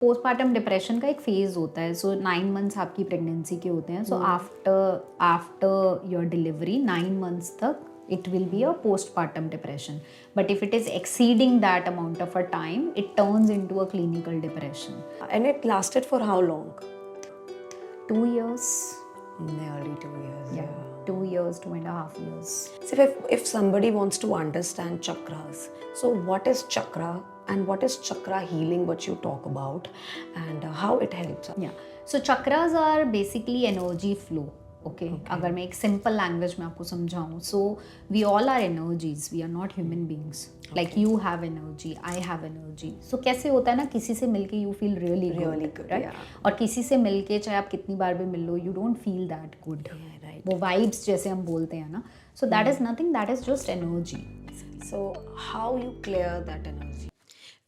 Postpartum depression का एक phase होता है, सो 9 मंथ्स आपकी प्रेगनेंसी के होते हैं, so after after your delivery 9 months तक it will be a postpartum depression, but if it is exceeding that amount of a time it turns into a clinical depression. And it lasted for how long? 2 years. Nearly 2 years. Yeah, 2 years, 2.5 years. So if somebody wants to understand chakras, so what is chakra and what is chakra healing, what you talk about, and how it helps us? Yeah, so chakras are basically energy flow. Okay, अगर मैं एक simple language में आपको समझाऊँ, so we all are energies, we are not human beings. Like you have energy, I have energy. So कैसे होता है ना, किसी से मिलके you feel really good, right? yeah. और किसी से मिलके चाहे आप कितनी बार भी मिल लो, you don't feel that good. Yeah, right. वो vibes जैसे हम बोलते हैं ना, so that is nothing, that is just energy. So how you clear that energy?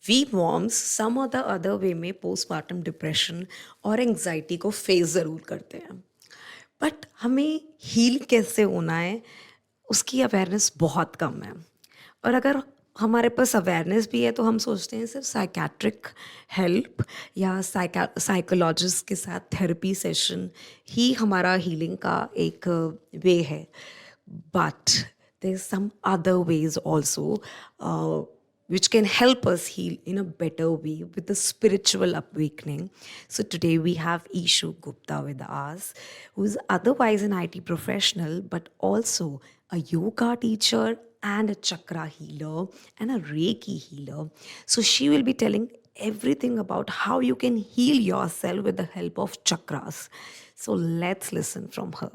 We moms some or the other way में postpartum depression और anxiety को face ज़रूर करते हैं, बट हमें हील कैसे होना है उसकी अवेयरनेस बहुत कम है। और अगर हमारे पास अवेयरनेस भी है तो हम सोचते हैं सिर्फ साइकेट्रिक हेल्प या साइकोलॉजिस्ट के साथ थेरेपी सेशन ही हमारा हीलिंग का एक वे है, but there's some other ways also which can help us heal in a better way with the spiritual awakening. So today we have Ishu Gupta with us, who is otherwise an IT professional, but also a yoga teacher and a chakra healer and a Reiki healer. So she will be telling everything about how you can heal yourself with the help of chakras. So let's listen from her.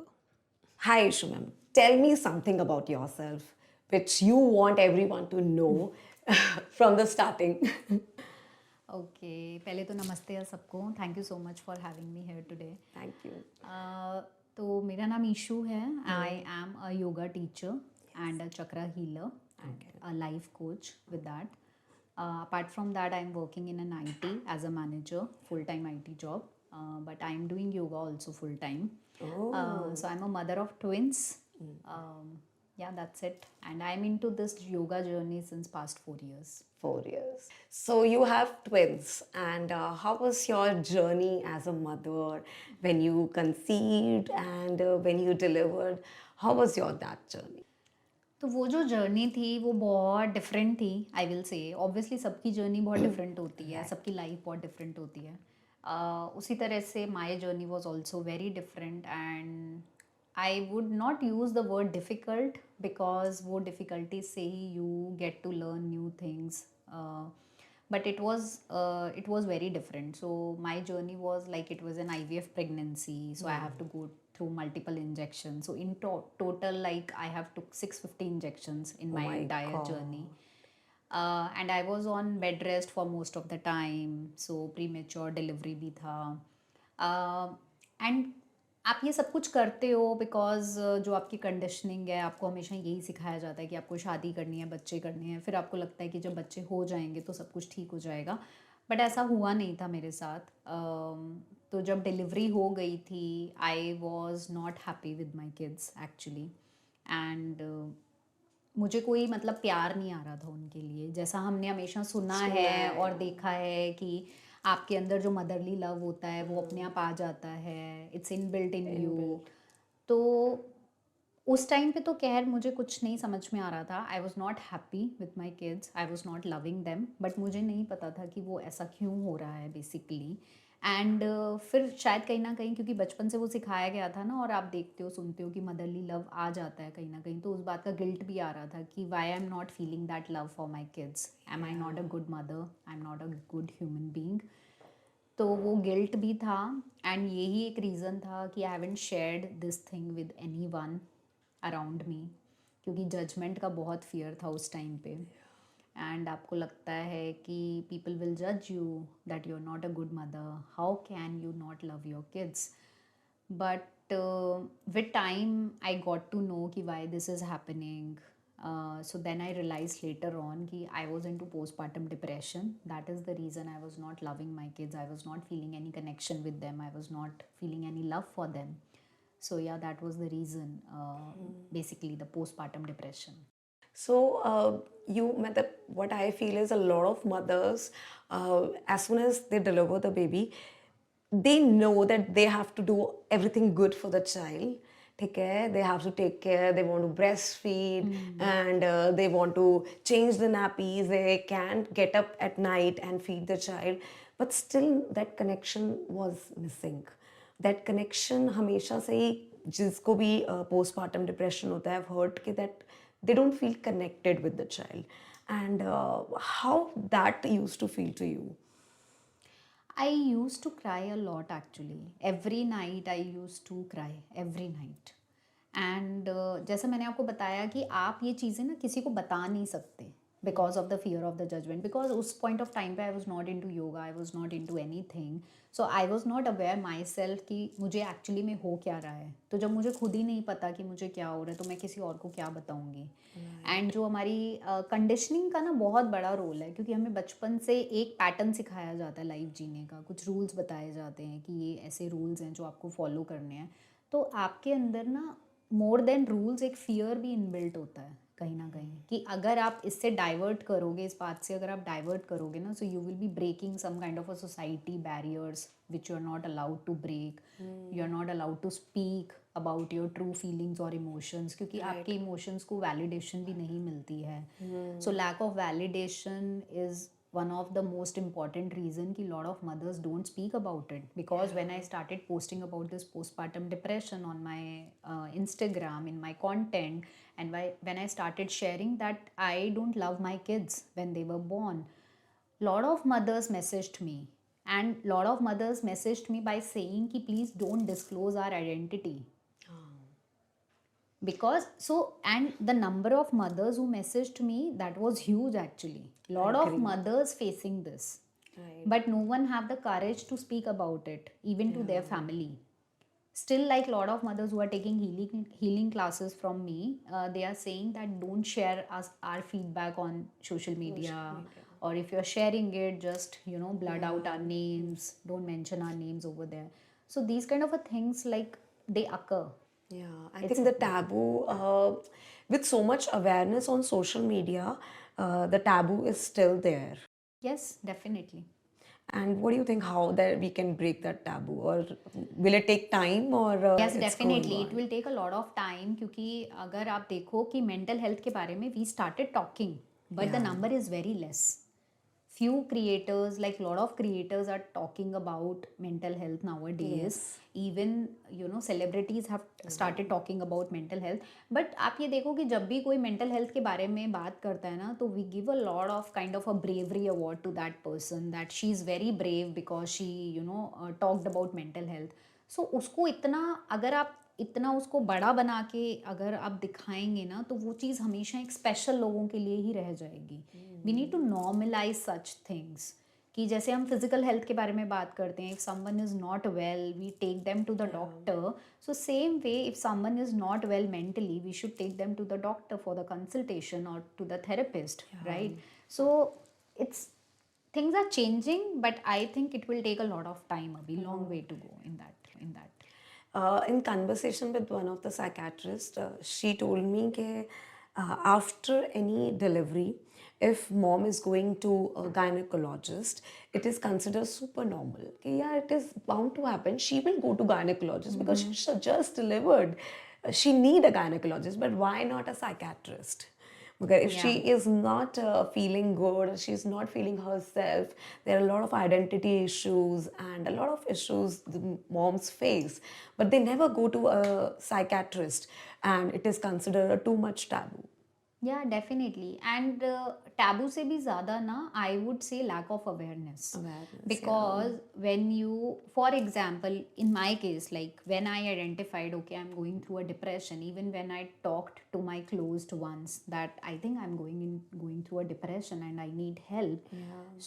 Hi, Ishu ma'am. Tell me something about yourself which you want everyone to know from the starting. Okay, पहले तो नमस्ते है सबको, thank you so much for having me here today. Thank you. तो मेरा नाम ईशू है. आई am a yoga teacher and a chakra healer and a life coach with that. Apart from that, I'm working in an IT as a manager, full-time IT job, but I'm doing yoga also full-time. So I'm a mother of twins. Yeah, that's it. And I'm into this yoga journey since past 4 years. 4 years. So you have twins, and how was your journey as a mother when you conceived and when you delivered? How was your that journey? तो वो जो journey थी वो बहुत different थी, I will say. Obviously सबकी journey बहुत different होती है, सबकी लाइफ बहुत डिफरेंट होती है. उसी तरह से my journey was also very different and I would not use the word difficult because वो डिफ़िकल्टी से ही you get to learn new things. But it was very different. So my journey was like, it was an IVF pregnancy, so I have to go through multiple injections. So in total, like, I have took 650 injections in my entire journey. And I was on bed rest for most of the time, so premature delivery भी था. And आप ये सब कुछ करते हो because जो आपकी कंडीशनिंग है, आपको हमेशा यही सिखाया जाता है कि आपको शादी करनी है, बच्चे करने हैं, फिर आपको लगता है कि जब बच्चे हो जाएंगे तो सब कुछ ठीक हो जाएगा. बट ऐसा हुआ नहीं था मेरे साथ. तो जब डिलीवरी हो गई थी, आई was not happy with my kids actually. And मुझे कोई मतलब प्यार नहीं आ रहा था उनके लिए, जैसा हमने हमेशा सुना है और देखा है कि आपके अंदर जो मदरली लव होता है वो अपने आप आ जाता है, it's in built in you. तो उस टाइम पे तो खैर मुझे कुछ नहीं समझ में आ रहा था. आई was not happy with my kids, I was not loving them, but मुझे नहीं पता था कि वो ऐसा क्यों हो रहा है बेसिकली. एंड फिर शायद कहीं ना कहीं क्योंकि बचपन से वो सिखाया गया था ना, और आप देखते हो सुनते हो कि मदरली लव आ जाता है कहीं ना कहीं, तो उस बात का गिल्ट भी आ रहा था कि why I am not feeling that love for my kids, am I not a good mother, I am not a good human being. तो वो गिल्ट भी था. एंड यही एक रीज़न था कि I haven't shared this thing with any one around me, क्योंकि judgement का बहुत फियर था उस टाइम पे. एंड आपको लगता है कि पीपल विल जज you that you are not a good mother, how can you not love your kids. But with time I got to know कि why this is happening. So then I realized later on कि I was into postpartum depression. That is the reason I was not loving my kids. I was not feeling any connection with them. I was not feeling any love for them. So yeah, that was the reason, basically the postpartum depression. So, matlab, what I feel is a lot of mothers, as soon as they deliver the baby, they know that they have to do everything good for the child. Take care, they have to take care, they want to breastfeed, and they want to change the nappies, they can't get up at night and feed the child. But still, that connection was missing. That connection हमेशा से ही जिसको भी postpartum depression होता है, I've heard कि that they don't feel connected with the child. And how that used to feel to you? I used to cry a lot actually. Every night I used to cry every night. And जैसा मैंने आपको बताया कि आप ये चीज़ें ना किसी को बता नहीं सकते because of the fear of the judgement, because उस पॉइंट ऑफ टाइम पे I was not into yoga, I was not into anything, so I was not aware myself कि मुझे एक्चुअली में हो क्या रहा है. तो जब मुझे खुद ही नहीं पता कि मुझे क्या हो रहा है तो मैं किसी और को क्या बताऊँगी. एंड जो हमारी कंडीशनिंग का ना बहुत बड़ा रोल है, क्योंकि हमें बचपन से एक पैटर्न सिखाया जाता है लाइफ जीने का, कुछ रूल्स बताए जाते हैं कि ये ऐसे रूल्स हैं जो आपको फॉलो करने हैं. तो आपके अंदर ना मोर देन रूल्स एक फियर भी इनबिल्ट होता है कहीं ना कहीं, कि अगर आप इससे डाइवर्ट करोगे, इस बात से अगर आप डाइवर्ट करोगे ना, so you will be breaking some kind of a society barriers which you are not allowed to break. You are not allowed to speak about your true feelings और इमोशंस, क्योंकि आपके इमोशंस को validation भी नहीं मिलती है. So lack of validation is one of the most important reason ki lot of mothers don't speak about it, because when I started posting about this postpartum depression on my Instagram in my content, and when I started sharing that I don't love my kids when they were born, lot of mothers messaged me, and lot of mothers messaged me by saying ki please don't disclose our identity. Because so, and the number of mothers who messaged me, that was huge actually. Lot of mothers facing this, but no one have the courage to speak about it even to their family. Still, like lot of mothers who are taking healing classes from me, they are saying that don't share us our feedback on social media, or if you're sharing it, just blurt out our names, don't mention our names over there. So these kind of a things, like, they occur. Yeah, I think the taboo, with so much awareness on social media, the taboo is still there. Yes, definitely. And what do you think, how that we can break that taboo, or will it take time, or Yes, it's definitely. going It on? will take a lot of time, क्योंकि अगर आप देखो कि mental health के बारे में we started talking, but the number is very less. Few creators, like lot of creators are talking about mental health nowadays. Even celebrities have started talking about mental health. But आप ये देखो कि जब भी कोई mental health के बारे में बात करता है ना, तो we give a lot of kind of a bravery award to that person, that she is very brave because she talked about mental health. सो उसको इतना, अगर आप इतना उसको बड़ा बना के अगर आप दिखाएंगे ना, तो वो चीज़ हमेशा एक स्पेशल लोगों के लिए ही रह जाएगी. We need to normalise such things, कि जैसे हम फिजिकल हेल्थ के बारे में बात करते हैं, if someone is not well we take them to the doctor. So same way, if someone is not well mentally, we should take them to the doctor for the consultation और to the therapist, right? So it's, things are changing, but I think it will take a lot of time, a long way to go in that. In conversation with one of the psychiatrists, she told me that after any delivery, if mom is going to a gynecologist, it is considered super normal. Okay, yeah, it is bound to happen. She will go to gynecologist because she just delivered. She need a gynecologist, but why not a psychiatrist? Because if she is not feeling good, she's not feeling herself, there are a lot of identity issues and a lot of issues the moms face, but they never go to a psychiatrist, and it is considered a too much taboo. Yeah, definitely. And taboo से भी ज़्यादा ना, I would say lack of awareness. Because when you, for example, in my case, like when I identified, okay, I'm going through a depression, even when I talked to my closed ones that I think I'm going through a depression and I need help.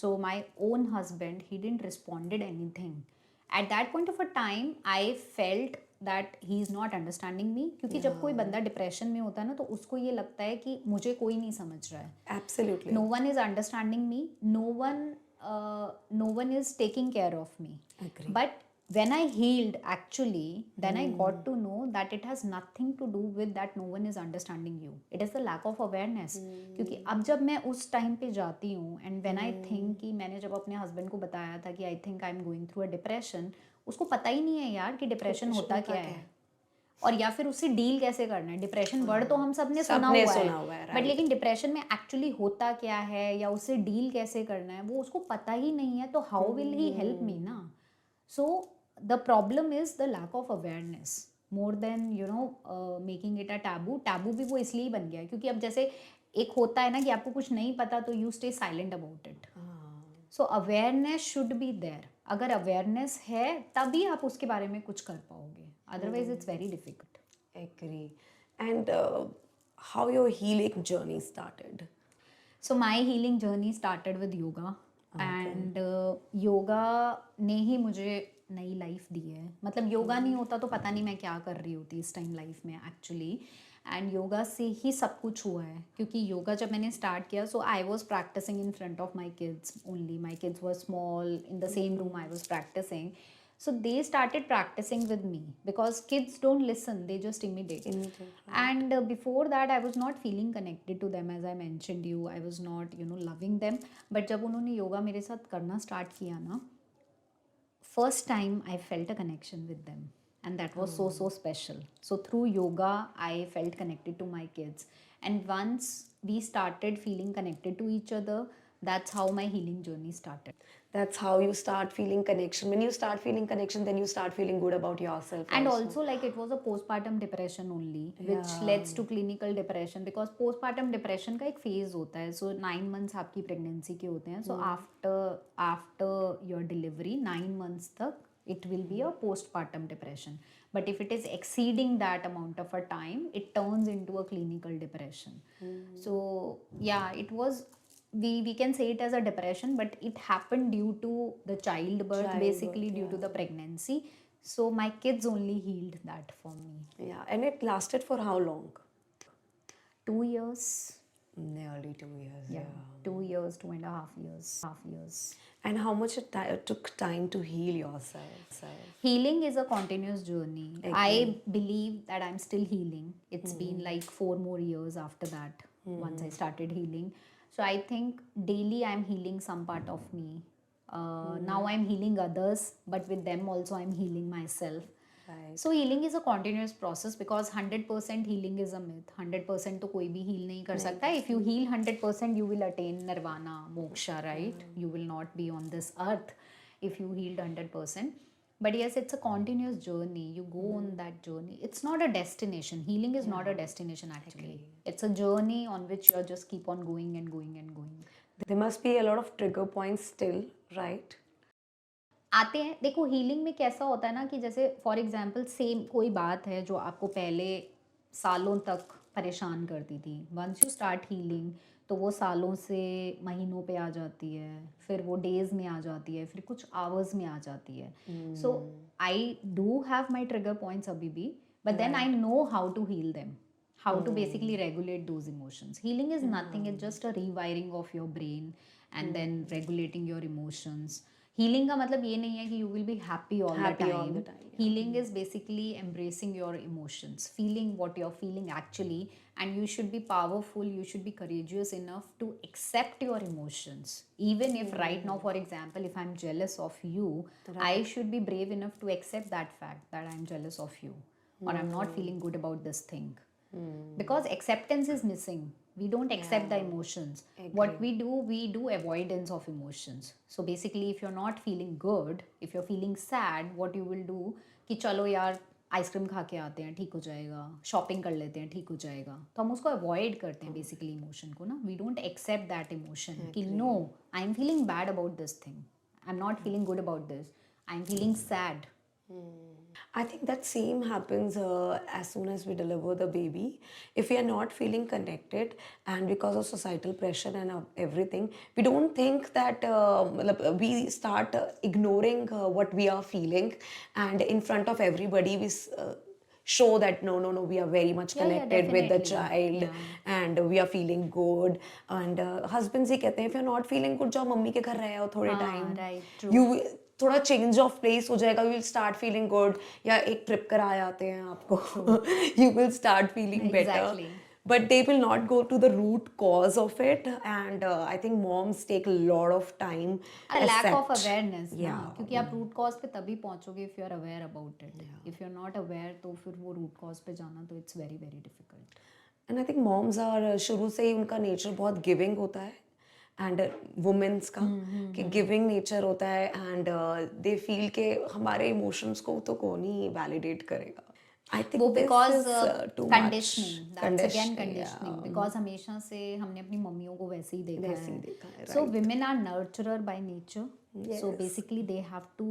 So my own husband, he didn't responded anything. At that point of a time, I felt that he is not understanding me, क्योंकि जब कोई बंदा depression में होता है ना, तो उसको ये लगता है कि मुझे कोई नहीं समझ रहा है. Absolutely. No one is understanding me, no one is taking care of me. Agree. But when I healed, actually, then I got to know that it has nothing to do with that no one is understanding you. It is the lack of awareness. क्योंकि अब जब मैं उस time पे जाती हूँ and when I think कि मैंने जब अपने हस्बैंड को बताया था कि I think I am going through a depression, उसको पता ही नहीं है यार कि डिप्रेशन होता क्या है और या फिर उससे डील कैसे करना है. डिप्रेशन वर्ड तो हम सब ने सुना सबने हुआ सुना हुआ है, है, बट right. लेकिन डिप्रेशन में एक्चुअली होता क्या है या उससे डील कैसे करना है वो उसको पता ही नहीं है, तो how will he help me ना. So the problem is the lack of awareness more than making it a taboo. Taboo भी वो इसलिए ही बन गया है क्योंकि अब जैसे एक होता है ना कि आपको कुछ नहीं पता तो you stay silent about it. So awareness should be there. अगर awareness है तभी आप उसके बारे में कुछ कर पाओगे, otherwise it's very difficult. Agree. And how your healing journey started? So my healing journey started with yoga. And yoga ने ही मुझे नई लाइफ दी है. मतलब योगा नहीं होता तो पता नहीं मैं क्या कर रही होती इस टाइम लाइफ में एक्चुअली. एंड योगा से ही सब कुछ हुआ है क्योंकि योगा जब मैंने स्टार्ट किया so I was practising in front of my kids only. My kids were small in the same room I was practising. So they started practicing with me because kids don't listen, they just imitate. And before that I was not feeling connected to them, as I mentioned you. I was not loving them. But जब उन्होंने योगा मेरे साथ करना start किया ना, first time I felt a connection with them, and that was so special. So through yoga I felt connected to my kids, and once we started feeling connected to each other, that's how my healing journey started. That's how you start feeling connection. When you start feeling connection, then you start feeling good about yourself. And also like it was a postpartum depression only, which leads to clinical depression, because postpartum depression का एक phase होता है. So 9 months आपकी pregnancy के होते हैं. So after your delivery 9 months तक it will be a postpartum depression. But if it is exceeding that amount of a time, it turns into a clinical depression. So yeah, it was, we can say it as a depression, but it happened due to the childbirth, basically due to the pregnancy. So my kids only healed that for me. Yeah, and it lasted for how long? 2 years. Nearly 2 years. Yeah, 2 years, 2.5 years. And how much it took time to heal yourself? Healing is a continuous journey. I believe that I'm still healing. It's been like 4 more years after that, once I started healing. So I think daily I'm healing some part of me. Now I'm healing others, but with them also I'm healing myself. Right. So healing is a continuous process, because 100% healing is a myth. 100% तो कोई भी heal नहीं कर सकता. If you heal 100%, you will attain nirvana, moksha, right? You will not be on this earth if you healed 100%. But yes, it's a continuous journey. You go on that journey. It's not a destination. Healing is not a destination actually. It's a journey on which you just keep on going and going and going. There must be a lot of trigger points still, right? आते हैं. देखो healing में कैसा होता है ना कि जैसे फॉर एग्जांपल सेम कोई बात है जो आपको पहले सालों तक परेशान करती थी. वंस यू स्टार्ट हीलिंग तो वो सालों से महीनों पे आ जाती है, फिर वो डेज में आ जाती है, फिर कुछ आवर्स में आ जाती है. So I do have my trigger points अभी भी, but then I know how to heal them, how to basically regulate those emotions. Healing is nothing, it's just a rewiring of your brain and then regulating your emotions. Healing का मतलब ये नहीं है कि you will be happy all the time. Healing is basically embracing your emotions, feeling what you're feeling actually, and you should be powerful, you should be courageous enough to accept your emotions. Even if right now, for example, if I'm jealous of you, I should be brave enough to accept that fact that I'm jealous of you, or I'm not feeling good about this thing. Because acceptance is missing. We don't accept the emotions. What we do avoidance of emotions. So basically if you're not feeling good, if you're feeling sad, what you will do कि चलो यार ice cream खा के आते हैं ठीक हो जाएगा, शॉपिंग कर लेते हैं ठीक हो जाएगा, तो हम उसको अवॉइड करते हैं बेसिकली इमोशन को ना. We don't accept that emotion कि no I am feeling bad about this thing, I am not feeling good about this, I am feeling sad. I think that same happens as soon as we deliver the baby. If we are not feeling connected, and because of societal pressure and everything, we don't think that we start ignoring what we are feeling, and in front of everybody we show that no, we are very much connected with the child, and we are feeling good. And husbands ही कहते हैं if you're not feeling good, जाओ mummy के घर रह आओ थोड़े time. Right, true. थोड़ा change of place हो जाएगा, you will start feeling good, या एक ट्रिप करा जाते हैं आपको, you will start feeling better, Exactly. but they will not go to the root cause of it. And I think moms take a lot of time lack of accept. Awareness ना, Yeah. क्योंकि आप root cause पे तभी पहुंचोगे if you are aware about it. If you are not aware तो फिर वो root cause पे जाना तो it's very very difficult. And I think moms are शुरू से ही उनका नेचर बहुत गिविंग होता है, एंड वुमेन्स का कि गिविंग नेचर होता है, एंड दे फील के हमारे इमोशंस को तो कौन ही वैलिडेट करेगा. आई थिंक वो because to conditioning, that's again conditioning, because हमेशा से हमने अपनी मम्मियों को वैसे ही देखा वैसे ही है. देखा है, so women are nurturer by nature. So basically they have to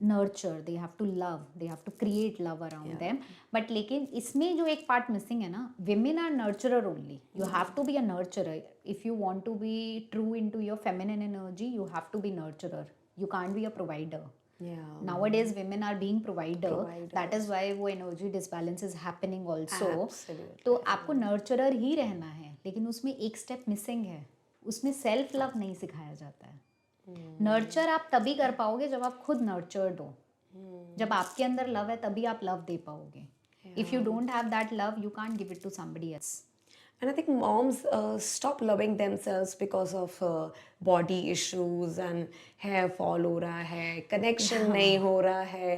nurture, they have to love, they have to create love around them. But लेकिन इसमें जो एक पार्ट मिसिंग है ना, women are nurturer only. You have to be a nurturer. If you want to be true into your feminine energy, you have to be nurturer. You can't be a provider. Yeah. Nowadays women are being provider. Providers. That is why वो energy disbalance is happening also. Absolutely. तो आपको nurturer ही रहना है, लेकिन उसमें एक step missing है. उसमें self love नहीं सिखाया जाता है. nurture आप तभी कर पाओगे जब आप खुद nurtured हो. जब आपके अंदर love है तभी आप love दे पाओगे. If you don't have that love, you can't give it to somebody else. And I think moms stop loving themselves because of body issues and hair fall हो रहा है, connection नहीं हो रहा है,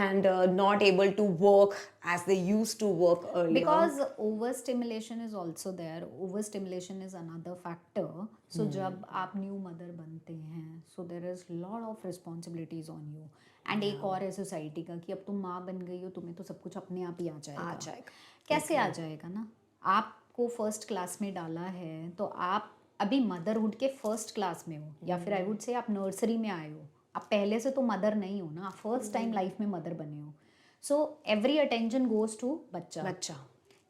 and not able to work as they used to work earlier. Because overstimulation is also there. Overstimulation is another factor. So जब आप new mother बनते हैं, so there is lot of responsibilities on you. And एक और है society का कि अब तुम माँ बन गई हो, तुम्हें तो सब कुछ अपने आप ही आ जाएगा. कैसे आ जाएगा ना? आपको फर्स्ट क्लास में डाला है तो आप अभी मदरहुड के फर्स्ट क्लास में हो, या फिर आई वुड से आप नर्सरी में आए हो. आप पहले से तो मदर नहीं हो ना, आप फर्स्ट टाइम लाइफ में मदर बने हो. So every attention goes to बच्चा.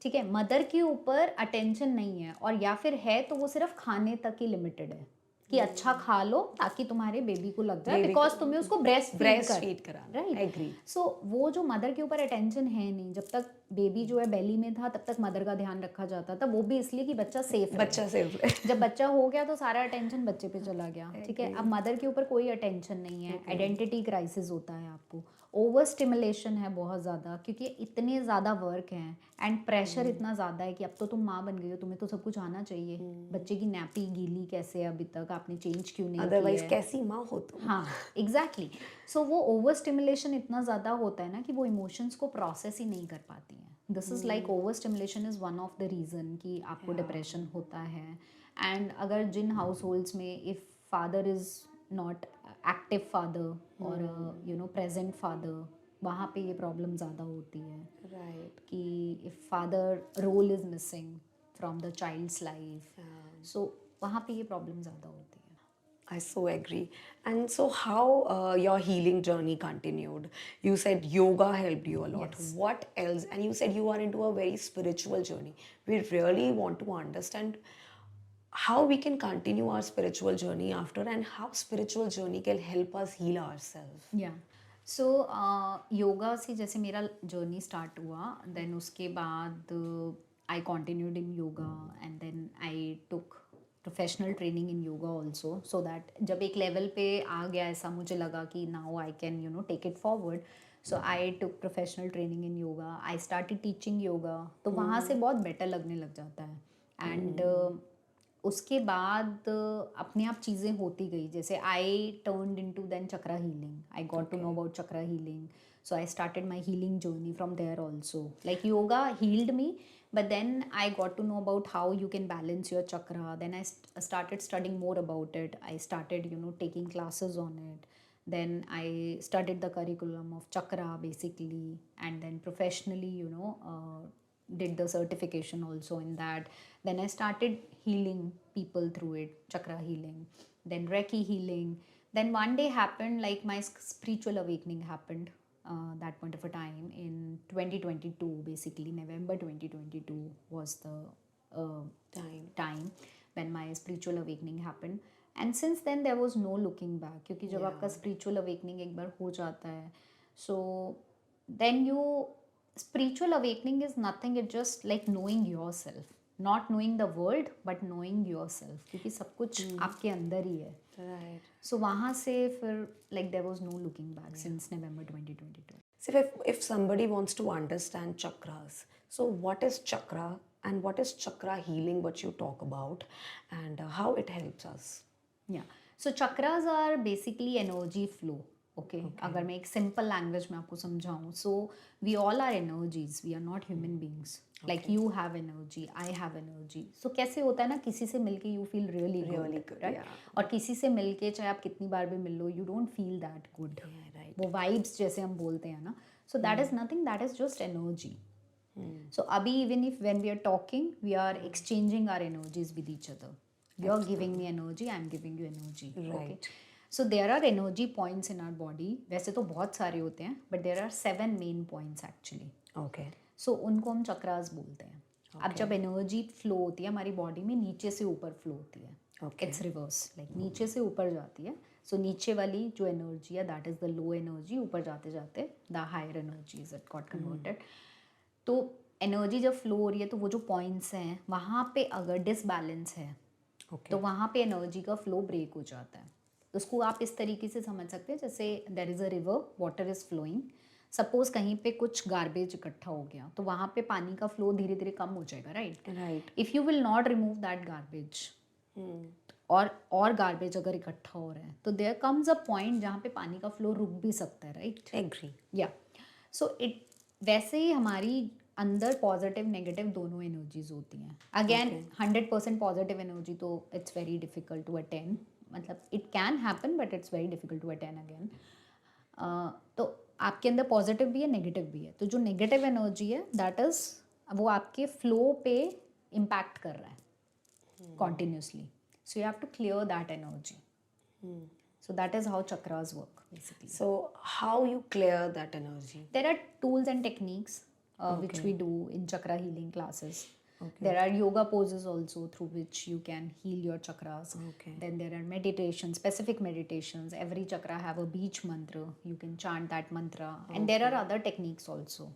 ठीक है, मदर के ऊपर अटेंशन नहीं है, और या फिर है तो वो सिर्फ खाने तक ही लिमिटेड है कि अच्छा खा लो ताकि तुम्हारे बेबी को लग जाए, बिकॉज तुम्हें उसको ब्रेस्ट फीड करा. राइट. सो वो जो मदर के ऊपर अटेंशन है नहीं, जब तक बेबी जो है बेली में था तब तक मदर का ध्यान रखा जाता था, वो भी इसलिए कि बच्चा सेफ रहे. जब बच्चा हो गया तो सारा अटेंशन बच्चे पे चला गया. ठीक है, अब मदर के ऊपर कोई अटेंशन नहीं है. आइडेंटिटी क्राइसिस होता है आपको. ओवर स्टिमुलेशन है बहुत ज़्यादा, क्योंकि इतने ज़्यादा वर्क हैं एंड प्रेशर इतना ज़्यादा है कि अब तो तुम माँ बन गई हो, तुम्हें तो सब कुछ आना चाहिए. बच्चे की नैपी गीली कैसे है अभी तक आपने चेंज क्यों नहीं अदरवाइज कैसी माँ हो तुम. हाँ एग्जैक्टली. सो वो ओवर स्टिमुलेशन इतना ज़्यादा होता है ना कि वो इमोशंस को प्रोसेस ही नहीं कर पाती हैं. This is like over stimulation is one of the reason कि आपको डिप्रेशन होता है. एंड अगर जिन हाउस होल्ड्स में if father is not active father और यू नो प्रेजेंट फादर, वहाँ पे ये प्रॉब्लम ज़्यादा होती है. राइट. कि if father role is missing from the child's life, so वहाँ पे ये प्रॉब्लम ज़्यादा होती है. I so agree. And so how your healing journey continued? You said yoga helped you a lot. Yes. What else? And you said you are into a very spiritual journey. We really want to understand how we can continue our spiritual journey after, and how spiritual journey can help us heal ourselves. या सो योगा से जैसे मेरा journey start हुआ, then उसके बाद I continued in yoga and then I took professional training in yoga also, so that जब एक level पे आ गया ऐसा मुझे लगा कि now I can you know take it forward. So I took professional training in yoga, I started teaching yoga. तो वहाँ से बहुत बेटर लगने लग जाता है. एंड उसके बाद अपने आप चीज़ें होती गई. जैसे I turned into then chakra healing. I got to know about chakra healing, so I started my healing journey from there also. Like yoga healed me, but then I got to know about how you can balance your chakra. Then I started studying more about it. I started you know taking classes on it. Then I studied the curriculum of chakra basically, and then professionally you know did the certification also in that. Then I started healing people through it, chakra healing, then Reiki healing. Then one day happened, like my spiritual awakening happened that point of a time in 2022. Basically November 2022 was the time when my spiritual awakening happened. And since then there was no looking back, क्योंकि जब आपका spiritual awakening एक बार हो जाता है, so then you spiritual awakening is nothing, it's just like knowing yourself, not knowing the world but knowing yourself, क्योंकि सब कुछ आपके अंदर ही है. Right. सो वहाँ से फिर like there was no looking back since November 2022. So if somebody wants to understand chakras, so what is chakra and what is chakra healing, what you talk about, and how it helps us? या so chakras are basically energy flow. Okay, अगर मैं एक simple language में आपको समझाऊं, so we all are energies, we are not human beings. Like you have energy, I have energy. So कैसे होता है ना, किसी से मिलके you feel really Really good, good, right? yeah. और किसी से मिलके चाहे आप कितनी बार भी मिल लो, you don't feel that good. Yeah, right. वो वाइब्स जैसे हम बोलते हैं ना, so that is nothing, that is just energy. So abhi, even if when we are talking, we are exchanging our energies with each other. You're giving me energy, I'm giving you energy. Okay. Right. So there are energy points in our body. वैसे तो बहुत सारे होते हैं, but there are 7 main points actually. Okay. So उनको हम चक्रास बोलते हैं. अब जब एनर्जी फ्लो होती है हमारी बॉडी में, नीचे से ऊपर फ्लो होती है. Okay. इट्स रिवर्स, लाइक नीचे से ऊपर जाती है. सो नीचे वाली जो एनर्जी है, that is the low energy. ऊपर जाते जाते the higher energy is it got converted. तो एनर्जी जब फ्लो हो रही है, तो वो जो पॉइंट्स हैं वहाँ पे अगर डिसबैलेंस है, Okay. तो वहाँ पे एनर्जी का फ्लो ब्रेक हो जाता है. उसको आप इस तरीके से समझ सकते हैं, जैसे there is a river, water is flowing. Suppose कहीं पे कुछ गार्बेज इकट्ठा हो गया, तो वहाँ पे पानी का फ्लो धीरे धीरे कम हो जाएगा, right? Right. If you will not remove that garbage, और गार्बेज अगर इकट्ठा हो रहा है, तो देयर कम्स अ पॉइंट जहाँ पे पानी का फ्लो रुक भी सकता है, राइट? Agree. या सो इट वैसे ही हमारी अंदर पॉजिटिव नेगेटिव दोनों एनर्जीज होती हैं. अगेन 100% पॉजिटिव एनर्जी तो it's very difficult to attain. मतलब it can happen but it's very difficult to attain again. तो आपके अंदर पॉजिटिव भी है, नेगेटिव भी है. तो जो नेगेटिव एनर्जी है, दैट इज वो आपके फ्लो पे इम्पैक्ट कर रहा है continuously. So you have to clear that energy. So that is how chakras work basically. So how you clear that energy? There are tools and techniques which we do in chakra healing classes. Okay. There are yoga poses also through which you can heal your chakras. Okay. Then there are meditations, specific meditations. Every chakra have a beach mantra. You can chant that mantra. And there are other techniques also.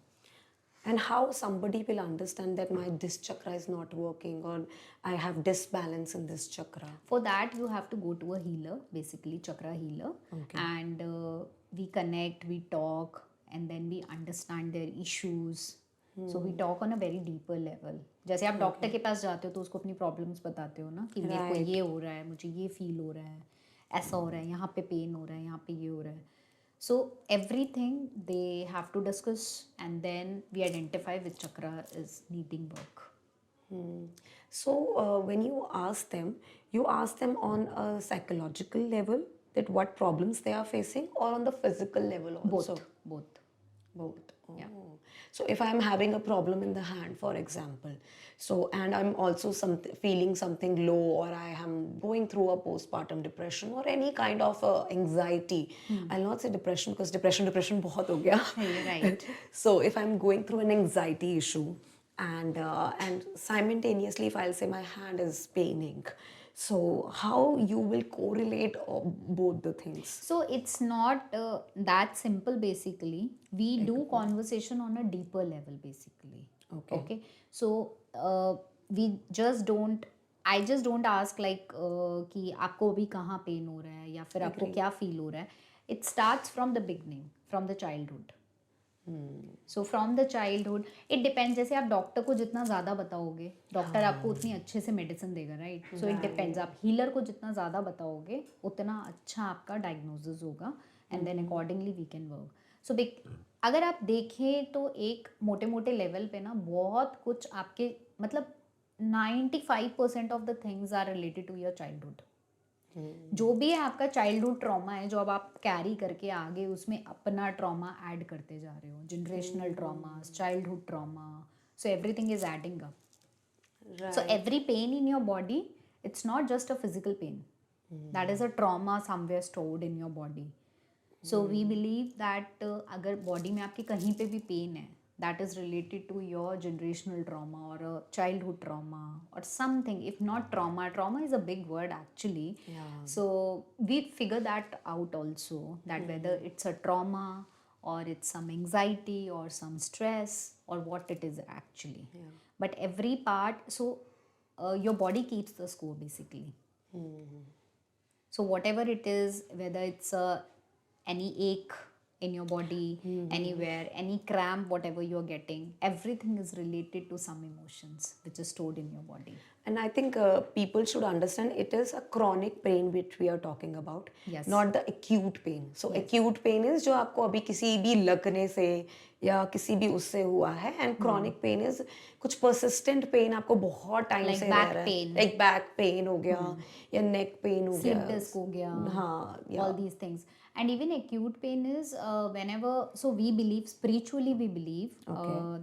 And how somebody will understand that this chakra is not working, or I have disbalance in this chakra? For that, you have to go to a healer, basically chakra healer. Okay. And we connect, we talk, and then we understand their issues. So we talk on a very deeper level. जैसे आप doctor के पास जाते हो तो उसको अपनी problems बताते हो ना, कि मेरे को ये हो रहा है, मुझे ये फील हो रहा है, ऐसा हो रहा है, यहाँ पे पेन हो रहा है, यहाँ पे ये हो रहा है. So everything they have to discuss, and then we identify which chakra is needing work. So when you ask them on a psychological level that what problems they are facing, or on the physical level also? Both. Both. Oh. So if I'm having a problem in the hand, for example, so and I'm also feeling something low, or I am going through a postpartum depression or any kind of anxiety. I'll not say depression, because depression बहुत हो गया. Right. So if I'm going through an anxiety issue, and simultaneously if I'll say my hand is paining, so how you will correlate both the things? So it's not that simple basically. We do conversation on a deeper level basically. Okay. So we just don't, I just don't ask like कि आपको अभी कहाँ pen हो रहा है या फिर आपको क्या फील हो रहा है. It starts from the beginning, from the childhood. So from the childhood it depends. जैसे आप डॉक्टर को जितना ज़्यादा बताओगे, डॉक्टर आपको उतनी अच्छे से मेडिसिन देगा, राइट? So it depends. आप हीलर को जितना ज़्यादा बताओगे, उतना अच्छा आपका डायग्नोसिस होगा, and then accordingly we can work. So अगर आप देखें तो एक मोटे मोटे लेवल पे ना बहुत कुछ आपके, मतलब 95% of the things are related to your childhood. जो भी है आपका चाइल्डहुड ट्रॉमा है, जो अब आप कैरी करके आगे उसमें अपना ट्रॉमा ऐड करते जा रहे हो, generational trauma, childhood trauma. So everything is adding up. So every pain in your body, it's not just a physical pain. That is a trauma somewhere stored in your body. So we believe that अगर body में आपके कहीं पे भी pain है, that is related to your generational trauma or a childhood trauma or something. If not trauma, trauma is a big word actually. Yeah. So we figure that out also, that whether it's a trauma or it's some anxiety or some stress or what it is actually. But every part, so your body keeps the score basically. So whatever it is, whether it's any ache in your body, anywhere, any cramp, whatever you're getting, everything is related to some emotions which is stored in your body. And I think people should understand it is a chronic pain which we are talking about, Yes. not the acute pain. So acute pain is जो आपको अभी किसी भी लगने से या किसी भी उससे हुआ है, and chronic pain is कुछ persistent pain आपको बहुत टाइम Like से back रह रहा है, pain. like back pain हो गया या neck pain हो Slip गया, disc हो गया, हाँ, all these things. And even acute pain is whenever, so we believe, spiritually we believe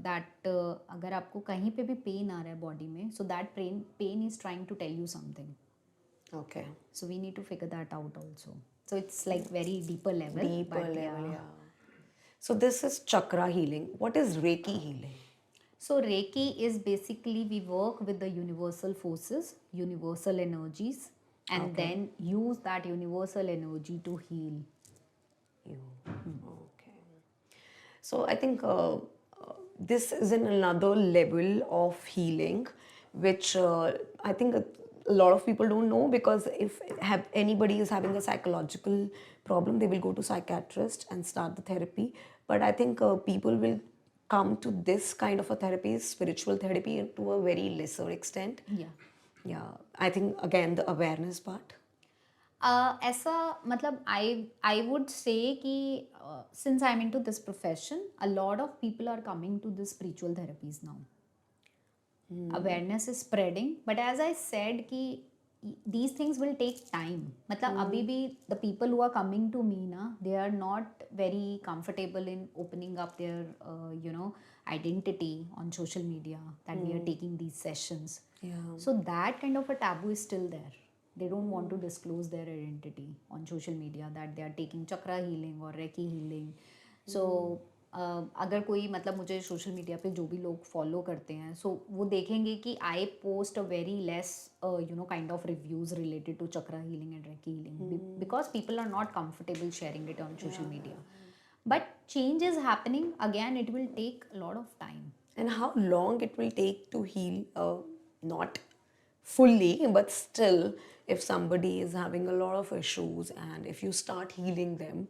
that अगर आपको कहीं पे भी पेन आ रहा है बॉडी में, so that pain is trying to tell you something. okay, So we need to figure that out also. So it's like very deeper level. deeper but level, yeah. yeah. So this is chakra healing. What is Reiki healing? So Reiki is basically we work with the universal forces, universal energies, and then use that universal energy to heal. Okay. So I think this is in another level of healing, which I think a lot of people don't know, because if have anybody is having a psychological problem, they will go to psychiatrist and start the therapy. But I think people will come to this kind of a therapy, spiritual therapy, to a very lesser extent. Yeah. Yeah, I think again the awareness part. ऐसा मतलब I would say कि since I'm into this profession, a lot of people are coming to the spiritual therapies now. Awareness is spreading, but as I said कि these things will take time. मतलब अभी भी the people who are coming to me ना, they are not very comfortable in opening up their identity on social media that we are taking these sessions. Yeah. So that kind of a taboo is still there. They don't want to disclose their identity on social media that they are taking chakra healing or reiki healing. So अगर कोई मतलब मुझे social media पे जो भी लोग follow करते हैं, सो वो देखेंगे कि I post a very less kind of reviews related to chakra healing and reiki healing, because people are not comfortable sharing it on social media. But change is happening. Again, it will take a lot of time. And how long it will take to heal? Not fully, but still, if somebody is having a lot of issues and if you start healing them,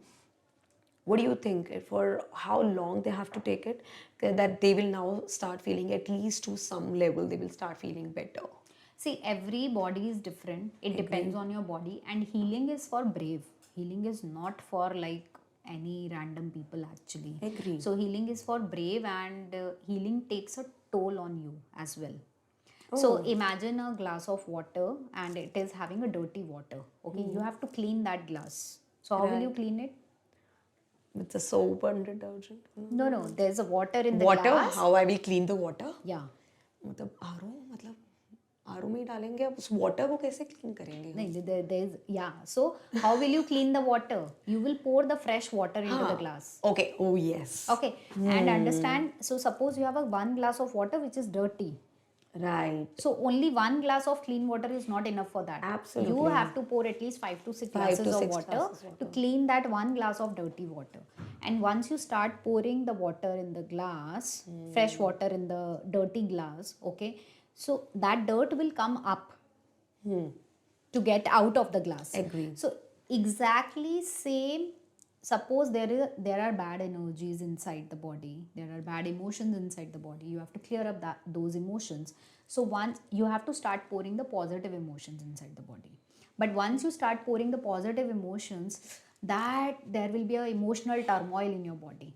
what do you think? For how long they have to take it that they will now start feeling, at least to some level, they will start feeling better? See, every body is different. It depends on your body. And healing is for brave. Healing is not for like any random people actually. Agree. So healing is for brave, and healing takes a toll on you as well. So imagine a glass of water and it is having a dirty water. Okay, you have to clean that glass. So how will you clean it? With the soap and detergent? No, there's a water in the Water? glass. How I will clean the water? Yeah. मतलब R O में ही डालेंगे, अब उस water को कैसे clean करेंगे? नहीं, there is, yeah. So how will you clean the water? You will pour the fresh water into the glass. Okay. Oh yes. Okay. And understand, so suppose you have one glass of water which is dirty. Right. So only one glass of clean water is not enough for that. Absolutely. You have to pour at least 5 to 6 glasses of water to clean that one glass of dirty water. And once you start pouring the water in the glass, fresh water in the dirty glass, okay, so that dirt will come up to get out of the glass. Agree. So exactly same. Suppose there are bad energies inside the body, there are bad emotions inside the body, you have to clear up those emotions. So once you have to start pouring the positive emotions inside the body, but once you start pouring the positive emotions, that there will be a emotional turmoil in your body.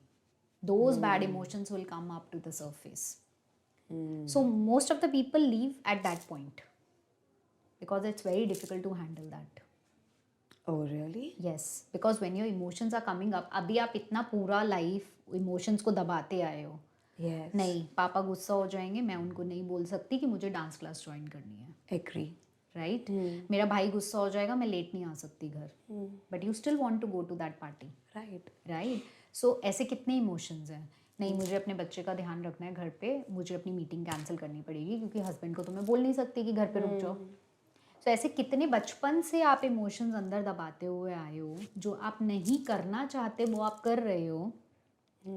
Those bad emotions will come up to the surface. So most of the people leave at that point because it's very difficult to handle that. Oh really? Yes, because when your emotions are coming up, अभी आप इतना पूरा life emotions को दबाते आए हो. Yes. नहीं, पापा गुस्सा हो जाएंगे, मैं उनको नहीं बोल सकती कि मुझे डांस क्लास ज्वाइन करनी है. Agree. राइट. मेरा भाई गुस्सा हो जाएगा, मैं लेट नहीं आ सकती घर, but you still want to go to that party. Right. Right. So ऐसे कितने इमोशंस हैं. नहीं, मुझे अपने बच्चे का ध्यान रखना है घर पे, मुझे अपनी मीटिंग कैंसिल करनी पड़ेगी क्योंकि हस्बैंड को तो मैं बोल नहीं सकती कि घर पे रुक जाओ. तो ऐसे कितने बचपन से आप इमोशंस अंदर दबाते हुए आए हो, जो आप नहीं करना चाहते वो आप कर रहे हो.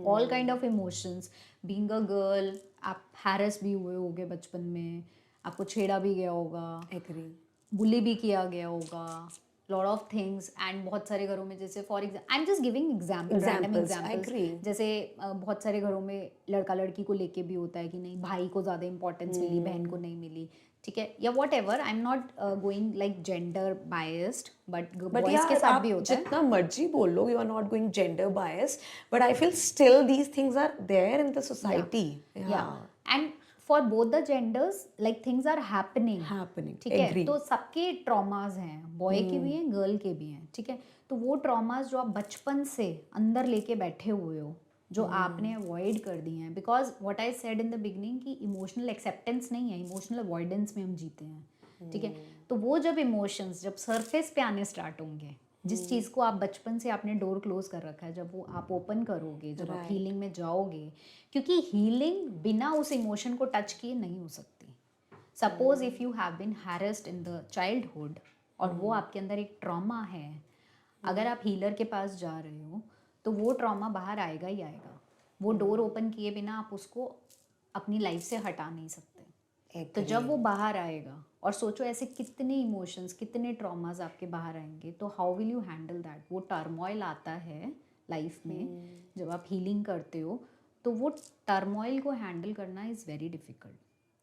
All kind of emotions. Being a girl, आप हैरेस भी हुए होगे बचपन में, आपको छेड़ा भी गया होगा, Agree. बुली भी किया गया होगा, लॉट ऑफ थिंग्स एंड बहुत सारे घरों में जैसे for example I am just giving example random Examples, I examples agree. जैसे बहुत सारे घरों में लड़का लड़की को लेके भी होता है कि नहीं भाई को ज़्यादा इंपॉर्टेंस मिली बहन को नहीं मिली, ठीक है, या what ever, I am not going like gender biased but but boys के यार साथ आप भी होता है. जितना मर्जी बोल लो, you are not going gender bias, but I feel still these things are there in the society. yeah and for both the genders like things are happening. Happening, ठीक है, agree. तो सबके ट्रॉमास हैं, बॉय के भी हैं girl के भी हैं, ठीक है, तो वो ट्रॉमास जो आप बचपन से अंदर लेके बैठे हुए हो, जो आपने अवॉइड कर दिए हैं, because what I said in the beginning कि इमोशनल एक्सेप्टेंस नहीं है, इमोशनल अवॉइडेंस में हम जीते हैं, ठीक है, तो वो जब इमोशंस जब सरफेस पे आने स्टार्ट होंगे, जिस चीज़ को आप बचपन से आपने डोर क्लोज कर रखा है, जब वो आप ओपन करोगे, जब आप हीलिंग में जाओगे, क्योंकि हीलिंग बिना उस इमोशन को टच किए नहीं हो सकती. Suppose if you have been harassed in the childhood और वो आपके अंदर एक ट्रॉमा है, अगर आप हीलर के पास जा रहे हो तो वो ट्रॉमा बाहर आएगा ही आएगा. वो डोर ओपन किए बिना आप उसको अपनी लाइफ से हटा नहीं सकते. तो जब वो बाहर आएगा, और सोचो ऐसे कितने इमोशंस कितने ट्रॉमास आपके बाहर आएंगे, तो how will you handle that. वो टर्मोइल आता है लाइफ में जब आप हीलिंग करते हो, तो वो टर्मोइल को हैंडल करना इज़ वेरी डिफ़िकल्ट.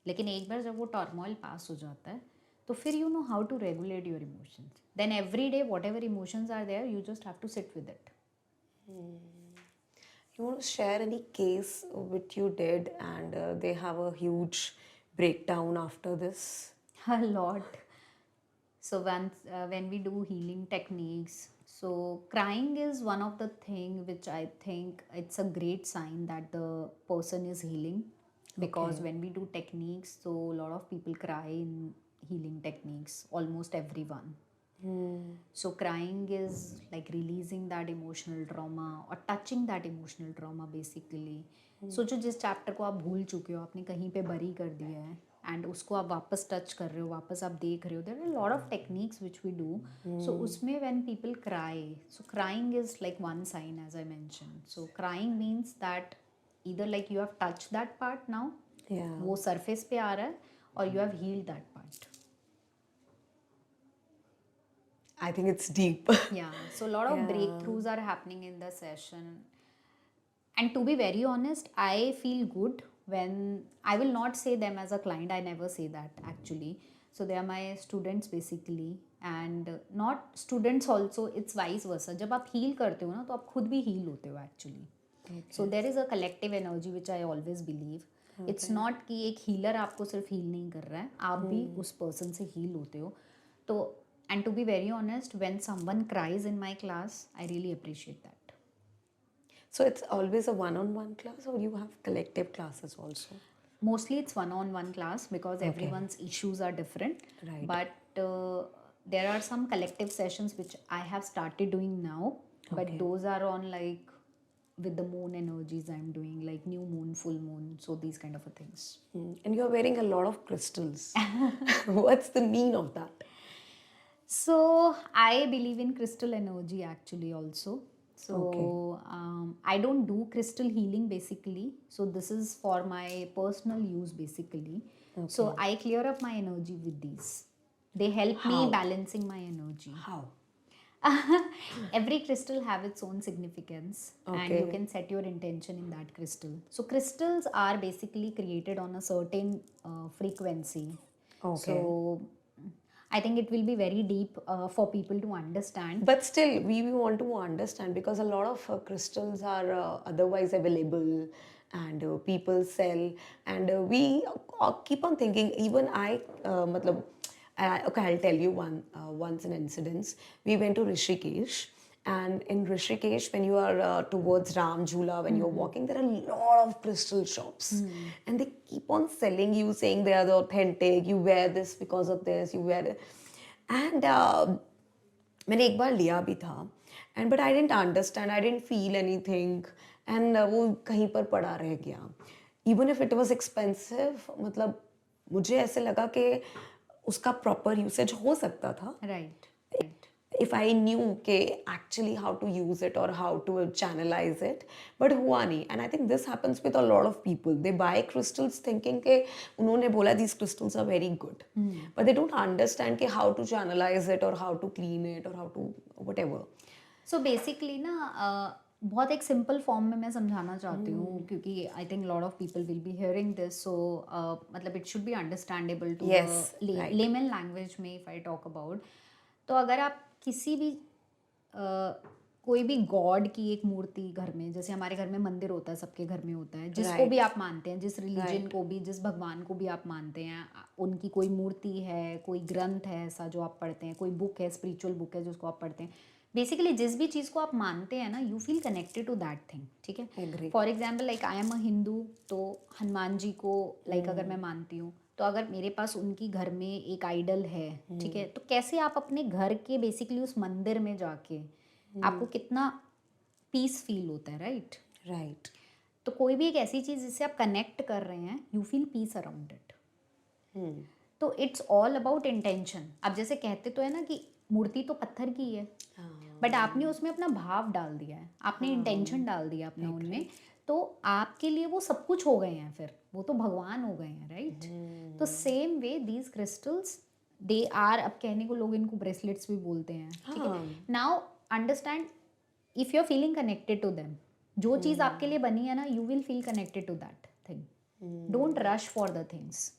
लेकिन एक बार जब वो टर्मोइल पास हो जाता है तो फिर you know how to regulate your emotions. Then every day whatever emotions are there you just have to sit with it. You want to share any case which you did and they have a huge breakdown after this? A lot. So when we do healing techniques, so crying is one of the thing which I think it's a great sign that the person is healing, because when we do techniques, so a lot of people cry in healing techniques, almost everyone. So crying is like releasing that emotional trauma or touching that emotional trauma basically. सोचो जिस chapter को आप भूल चुके हो, आपने कहीं पे बरी कर दिया है एंड उसको आप वापस टच कर रहे हो, वापस आप देख रहे हो, there are lot of techniques which we do. So उसमें when people cry, so crying is like one sign as I mention. So crying means that either like you have touched that part now, Yeah. वो surface पे आ रहा है, और you have healed that part. I think it's deep. Yeah, so a lot of breakthroughs are happening in the session. And to be very honest, I feel good when I will not say them as a client. I never say that actually. So they are my students basically, and not students also. It's vice versa. जब आप heal करते हो ना, तो आप खुद भी heal होते हो actually. So there is a collective energy which I always believe. It's not कि एक healer आपको सिर्फ heal नहीं कर रहा है, आप भी उस person से heal होते हो. तो and to be very honest, when someone cries in my class, I really appreciate that. So it's always a one-on-one class, or you have collective classes also? Mostly it's one-on-one class because everyone's issues are different. Right. But there are some collective sessions which I have started doing now, but those are on like with the moon energies I'm doing, like new moon, full moon, so these kind of a things. And you're wearing a lot of crystals. What's the meaning of that? So I believe in crystal energy actually also. So I don't do crystal healing basically. So this is for my personal use basically. So I clear up my energy with these. They help me balancing my energy. How? Every crystal have its own significance, and you can set your intention in that crystal. So crystals are basically created on a certain frequency. So I think it will be very deep for people to understand. But still, we want to understand, because a lot of crystals are otherwise available and people sell, and we keep on thinking. Even matlab, okay, I'll tell you once an incident. We went to Rishikesh, and in Rishikesh, when you are towards Ram Jhula, when you're walking, there are a lot of crystal shops, and they keep on selling you, saying they are the authentic. You wear this because of this. You wear it, and मैंने एक बार लिया भी था, and but I didn't understand. I didn't feel anything, and वो कहीं पर पड़ा रह गया. Even if it was expensive, मतलब मुझे ऐसे लगा कि उसका proper usage हो सकता था. Right. if I knew कि actually how to use it or how to channelize it, but हुआ नहीं. And I think this happens with a lot of people. They buy crystals thinking कि उन्होंने बोला these crystals are very good, but they don't understand कि how to channelize it or how to clean it or how to whatever. So basically ना बहुत एक simple form में मैं समझाना चाहती हूँ क्योंकि I think lot of people will be hearing this, so मतलब it should be understandable to Yes, right. Layman language में इफ़ आई टॉक अबाउट. तो अगर आप किसी भी कोई भी गॉड की एक मूर्ति घर में, जैसे हमारे घर में मंदिर होता है, सबके घर में होता है, जिसको Right. भी आप मानते हैं, जिस रिलीजन Right. को भी, जिस भगवान को भी आप मानते हैं, उनकी कोई मूर्ति है, कोई ग्रंथ है ऐसा जो आप पढ़ते हैं, कोई बुक है, स्पिरिचुअल बुक है जिसको आप पढ़ते हैं. बेसिकली जिस भी चीज़ को आप मानते हैं ना, you feel connected to that thing. ठीक है. Agree. For example like I am a Hindu, तो हनुमान जी को लाइक अगर मैं मानती हूँ, तो अगर मेरे पास उनकी घर में एक आइडल है, ठीक है, तो कैसे आप अपने घर के बेसिकली उस मंदिर में जाके आपको कितना पीस फील होता है, राइट? Right. तो कोई भी एक ऐसी चीज़ जिससे आप कनेक्ट कर रहे हैं, you feel peace around it. तो इट्स ऑल अबाउट इंटेंशन. अब जैसे कहते तो है ना कि मूर्ति तो पत्थर की है, बट आपने उसमें अपना भाव डाल दिया है, आपने इंटेंशन डाल दिया अपना उनमें, तो आपके लिए वो सब कुछ हो गए हैं, फिर वो तो भगवान हो गए हैं, राइट? तो same way these crystals they are, अब कहने को लोग इनको ब्रेसलेट्स भी बोलते हैं, ठीक है. Now understand, if you are feeling connected to them, जो चीज़ आपके लिए बनी है ना, you will feel connected to that thing. Don't rush for the things,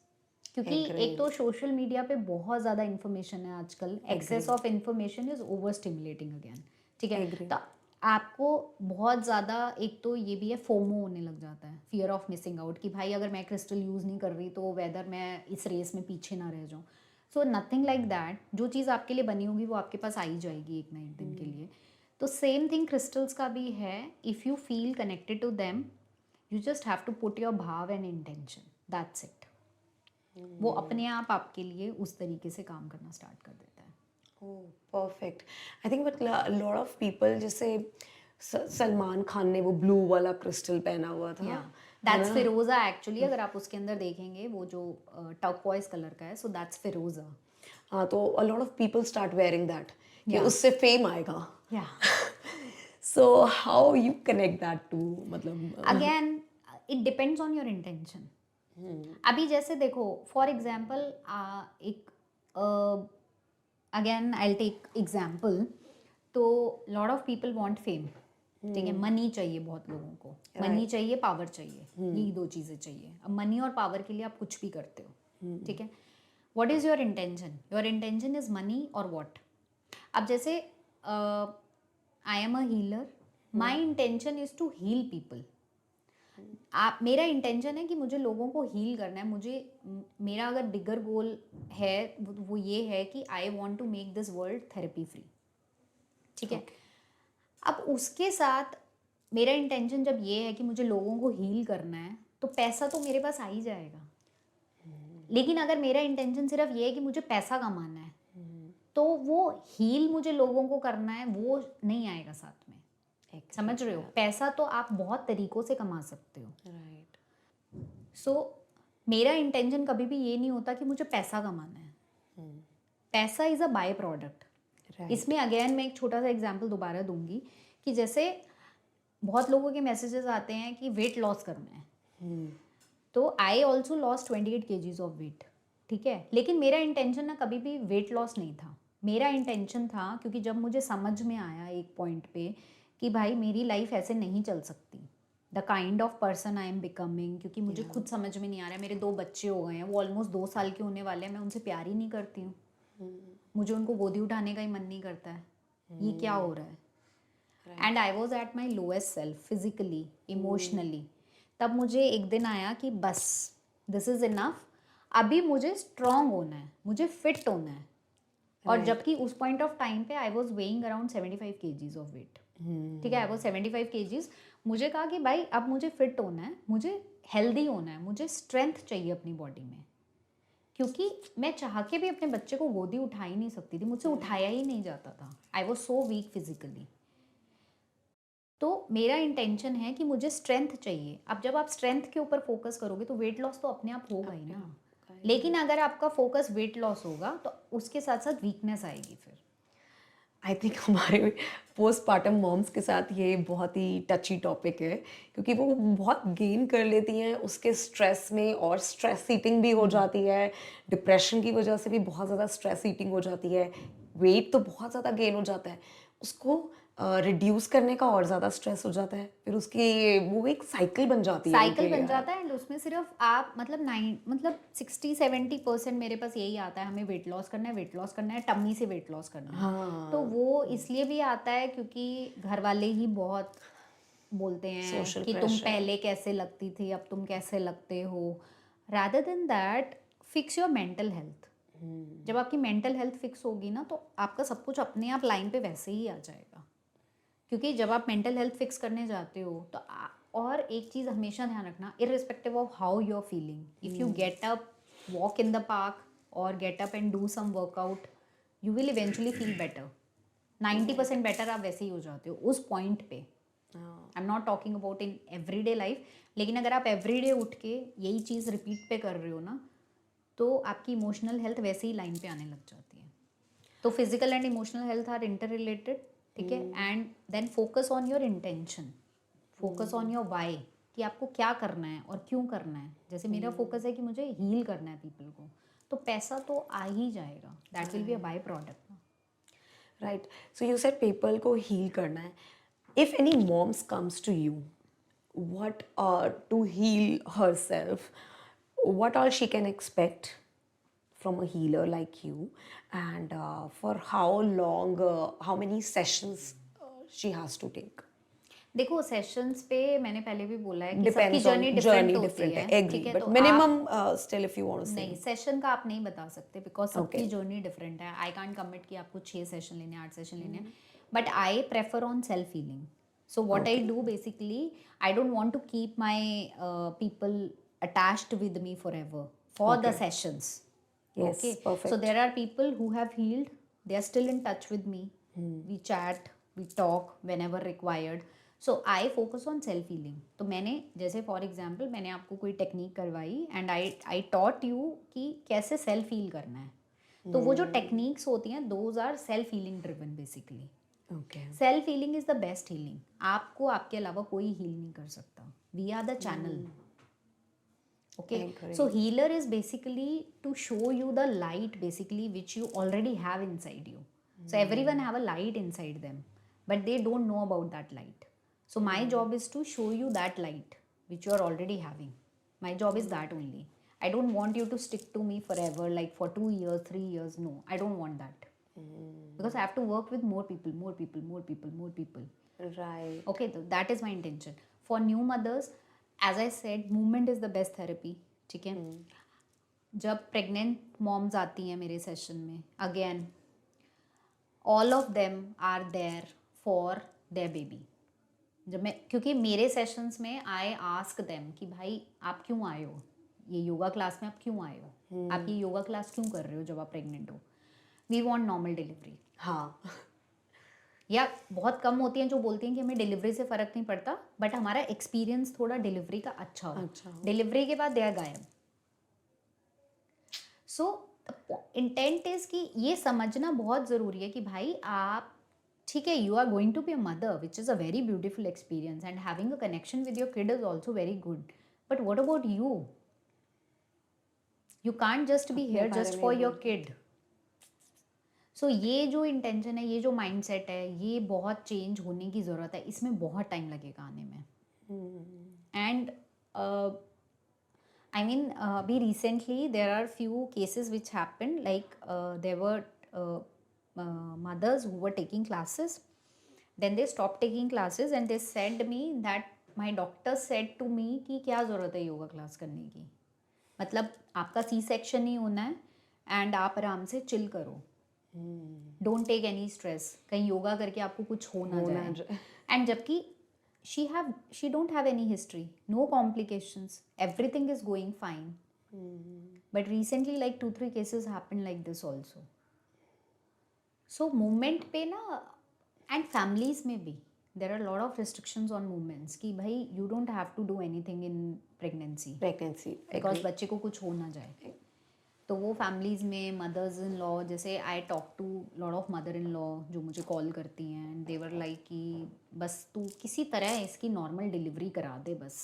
क्योंकि एक तो सोशल मीडिया पे बहुत ज़्यादा इन्फॉर्मेशन है आजकल, access of information is over stimulating again, ठीक है. तो आपको बहुत ज़्यादा, एक तो ये भी है, फोमो होने लग जाता है, फियर ऑफ मिसिंग आउट, कि भाई अगर मैं क्रिस्टल यूज़ नहीं कर रही तो वेदर मैं इस रेस में पीछे ना रह जाऊँ. So nothing like that. जो चीज़ आपके लिए बनी होगी वो आपके पास आ ही जाएगी एक ना एक दिन के लिए. तो सेम थिंग क्रिस्टल्स का भी है. If you feel connected to them, you just have to put your भाव एंड इंटेंशन, दैट्स इट. वो अपने आप आपके लिए उस तरीके से काम करना स्टार्ट कर देता है. Oh, perfect. I think but a lot of people, जैसे सलमान खान ने वो ब्लू वाला क्रिस्टल पहना हुआ था. दैट्स फिरोजा एक्चुअली. अगर आप उसके अंदर देखेंगे वो जो टर्कोइज कलर का है, सो दैट्स फिरोजा. हाँ, तो a lot of people start wearing that कि उससे फेम आएगा. So how you connect that to, मतलब again it depends on your intention. अभी जैसे देखो, फॉर एग्जाम्पल एक अगेन आई टेक एग्जाम्पल, तो lot of people want fame, ठीक है. मनी चाहिए बहुत लोगों को, मनी चाहिए, पावर चाहिए, यही दो चीज़ें चाहिए. अब मनी और पावर के लिए आप कुछ भी करते हो, ठीक है. What is your intention? Your intention is money और व्हाट? अब जैसे I am a healer, my intention is to heal people. आप, मेरा इंटेंशन है कि मुझे लोगों को हील करना है. मुझे, मेरा अगर बिगर गोल है वो ये है कि I want to make this world therapy free, ठीक है. अब उसके साथ मेरा इंटेंशन जब ये है कि मुझे लोगों को हील करना है, तो पैसा तो मेरे पास आ ही जाएगा. लेकिन अगर मेरा इंटेंशन सिर्फ ये है कि मुझे पैसा कमाना है, तो वो हील मुझे लोगों को करना है, वो नहीं आएगा साथ में. समझ रहे हो? पैसा तो आप बहुत तरीकों से कमा सकते हो, राइट. सो मेरा इंटेंशन कभी भी ये नहीं होता कि मुझे पैसा कमाना है. पैसा इज़ अ बाय प्रोडक्ट. इसमें अगेन मैं एक छोटा सा एग्जांपल दोबारा दूंगी कि जैसे बहुत लोगों के मैसेजेस आते हैं कि वेट लॉस करना है, तो I also lost 28 kgs of weight, ठीक है. लेकिन मेरा इंटेंशन ना कभी भी वेट लॉस नहीं था. मेरा इंटेंशन था, क्योंकि जब मुझे समझ में आया एक पॉइंट पे कि भाई मेरी लाइफ ऐसे नहीं चल सकती, the kind of person I am becoming, क्योंकि मुझे खुद समझ में नहीं आ रहा है. मेरे 2 बच्चे हो गए हैं, वो ऑलमोस्ट 2 साल के होने वाले हैं, मैं उनसे प्यार ही नहीं करती हूँ. मुझे उनको गोदी उठाने का ही मन नहीं करता है. ये क्या हो रहा है? And I was at my lowest self, physically, emotionally. तब मुझे एक दिन आया कि बस दिस इज़ इनफ, अभी मुझे स्ट्रॉन्ग होना है, मुझे फिट होना है. और जबकि उस पॉइंट ऑफ टाइम पे I was weighing around 75 kgs of weight, ठीक है. I was 75 kgs. मुझे कहा कि भाई अब मुझे फिट होना है, मुझे हेल्दी होना है, मुझे स्ट्रेंथ चाहिए अपनी बॉडी में, क्योंकि मैं चाह के भी अपने बच्चे को गोदी उठा ही नहीं सकती थी, मुझसे उठाया ही नहीं जाता था. I was so weak physically. तो मेरा इंटेंशन है कि मुझे स्ट्रेंथ चाहिए. अब जब आप स्ट्रेंथ के ऊपर फोकस करोगे तो वेट लॉस तो अपने आप होगा ही ना. लेकिन अगर आपका फोकस वेट लॉस होगा तो उसके साथ साथ वीकनेस आएगी फिर. आई थिंक हमारे पोस्टपार्टम मॉम्स के साथ ये बहुत ही टची टॉपिक है, क्योंकि वो बहुत गेन कर लेती हैं उसके स्ट्रेस में, और स्ट्रेस ईटिंग भी हो जाती है, डिप्रेशन की वजह से भी बहुत ज़्यादा स्ट्रेस ईटिंग हो जाती है, वेट तो बहुत ज़्यादा गेन हो जाता है, उसको रिड्यूस करने का और ज़्यादा स्ट्रेस हो जाता है, फिर उसकी वो एक साइकिल बन जाती है साइकिल उनके लिए बन यार। जाता है। एंड उसमें सिर्फ आप मतलब 60-70% मेरे पास यही आता है, हमें वेट लॉस करना है, वेट लॉस करना है, टम्मी से वेट लॉस करना है। तो हाँ, वो इसलिए भी आता है क्योंकि घर वाले ही बहुत बोलते हैं सोशल कि तुम प्रेशर। पहले कैसे लगती थी, अब तुम कैसे लगते हो। Rather than that, fix your mental health. जब आपकी मेंटल हेल्थ फिक्स होगी ना, तो आपका सब कुछ अपने आप लाइन पे वैसे ही आ जाएगा। क्योंकि जब आप मेंटल हेल्थ फिक्स करने जाते हो तो और एक चीज़ हमेशा ध्यान रखना, irrespective of how you are feeling, if you get up, walk in the park और get up and do some workout, you will eventually feel better. 90% better आप वैसे ही हो जाते हो उस पॉइंट पे। I am not talking about in everyday life, लेकिन अगर आप एवरीडे उठ के यही चीज़ रिपीट पे कर रहे हो ना, तो आपकी इमोशनल हेल्थ वैसे ही लाइन पे आने लग जाती है। तो physical and emotional health are inter related, ठीक है। And then focus on your intention, focus on your why, कि आपको क्या करना है और क्यों करना है। जैसे मेरा फोकस है कि मुझे हील करना है पीपल को, तो पैसा तो आ ही जाएगा, that will be a by product. Right, so you said people को हील करना है। If any moms comes to you, what to heal herself, what all she can expect from a healer like you, and for how long, how many sessions she has to take? देखो sessions पे मैंने पहले भी बोला है कि सबकी Depends on journey different journey होती different, है, I ठीक agree, है। but तो आप minimum still if you want to नहीं, say. सेशन का आप नहीं बता सकते बिकॉज सबकी Okay. जर्नी डिफरेंट है। आई कांट कमिट कि आपको 6 सेशन लेने हैं, 8 सेशन लेने हैं, but I prefer on self healing. So what I Okay. Do basically, I don't want to keep my people attached with me for ever for the Okay. Sessions. Yes, Okay, so perfect. there are people who have healed, they are still in touch with me. We chat, we talk whenever required. So I focus on self healing. तो मैंने जैसे for example मैंने आपको कोई technique करवाई and I taught you कि कैसे self heal करना है। तो वो जो टेक्निक्स होती हैं, those are self healing driven basically. Okay. Self healing is the best healing. आपको आपके अलावा कोई हील नहीं कर सकता, we are the channel. Okay, so Agree. healer is basically to show you the light basically which you already have inside you. So everyone have a light inside them, but they don't know about that light. So my job is to show you that light which you are already having. My job is that only. I don't want you to stick to me forever, like for 2 years, 3 years. No, I don't want that, because I have to work with more people, more people, more people, more people. Right. Okay, so that is my intention for new mothers. As I said, movement is the best therapy, ठीक है। जब pregnant moms आती हैं मेरे session में, again all of them are there for their baby. जब मैं, क्योंकि मेरे सेशंस में आई आस्क देम कि भाई आप क्यों आए हो, ये योगा क्लास में आप क्यों आए हो, आप ये योगा क्लास क्यों कर रहे हो जब आप प्रेग्नेंट हो। We want normal delivery. हाँ. या बहुत कम होती हैं जो बोलती हैं कि हमें डिलीवरी से फ़र्क नहीं पड़ता, बट हमारा एक्सपीरियंस थोड़ा डिलीवरी का अच्छा हो। अच्छा हो. डिलीवरी के बाद दे आर गायब। सो इंटेंट इज कि ये समझना बहुत ज़रूरी है कि भाई आप, ठीक है, you are going to be a mother which is a very beautiful experience and having a connection with your kid is also very good, but what about you? You can't just be अपने here बारे just में for बोल. Your kid. So ये जो intention है, ये जो mindset है, ये बहुत चेंज होने की ज़रूरत है। इसमें बहुत टाइम लगेगा आने में। एंड I mean, अभी recently there are few cases which happened, like there were mothers who were taking classes, then they stopped taking classes and they said me that my doctor said to me कि क्या ज़रूरत है yoga class करने की, मतलब आपका C section नहीं होना है एंड आप आराम से चिल करो, डोंट टेक एनी स्ट्रेस, कहीं योगा करके आपको कुछ हो ना जाए। एंड जबकि she don't have any history, no complications, everything is going fine. But recently like 2-3 cases happened like this also. So movement पे ना, and families में भी there are a lot of restrictions on movements कि भाई you don't have to do anything in pregnancy Pregnancy. because Agree. बच्चे को कुछ हो ना जाए। तो वो फैमिलीज़ में मदर्स इन लॉ, जैसे I talk to lot of mother in law जो मुझे कॉल करती हैं, एंड देवर लाइक कि बस तू किसी तरह इसकी नॉर्मल डिलीवरी करा दे बस।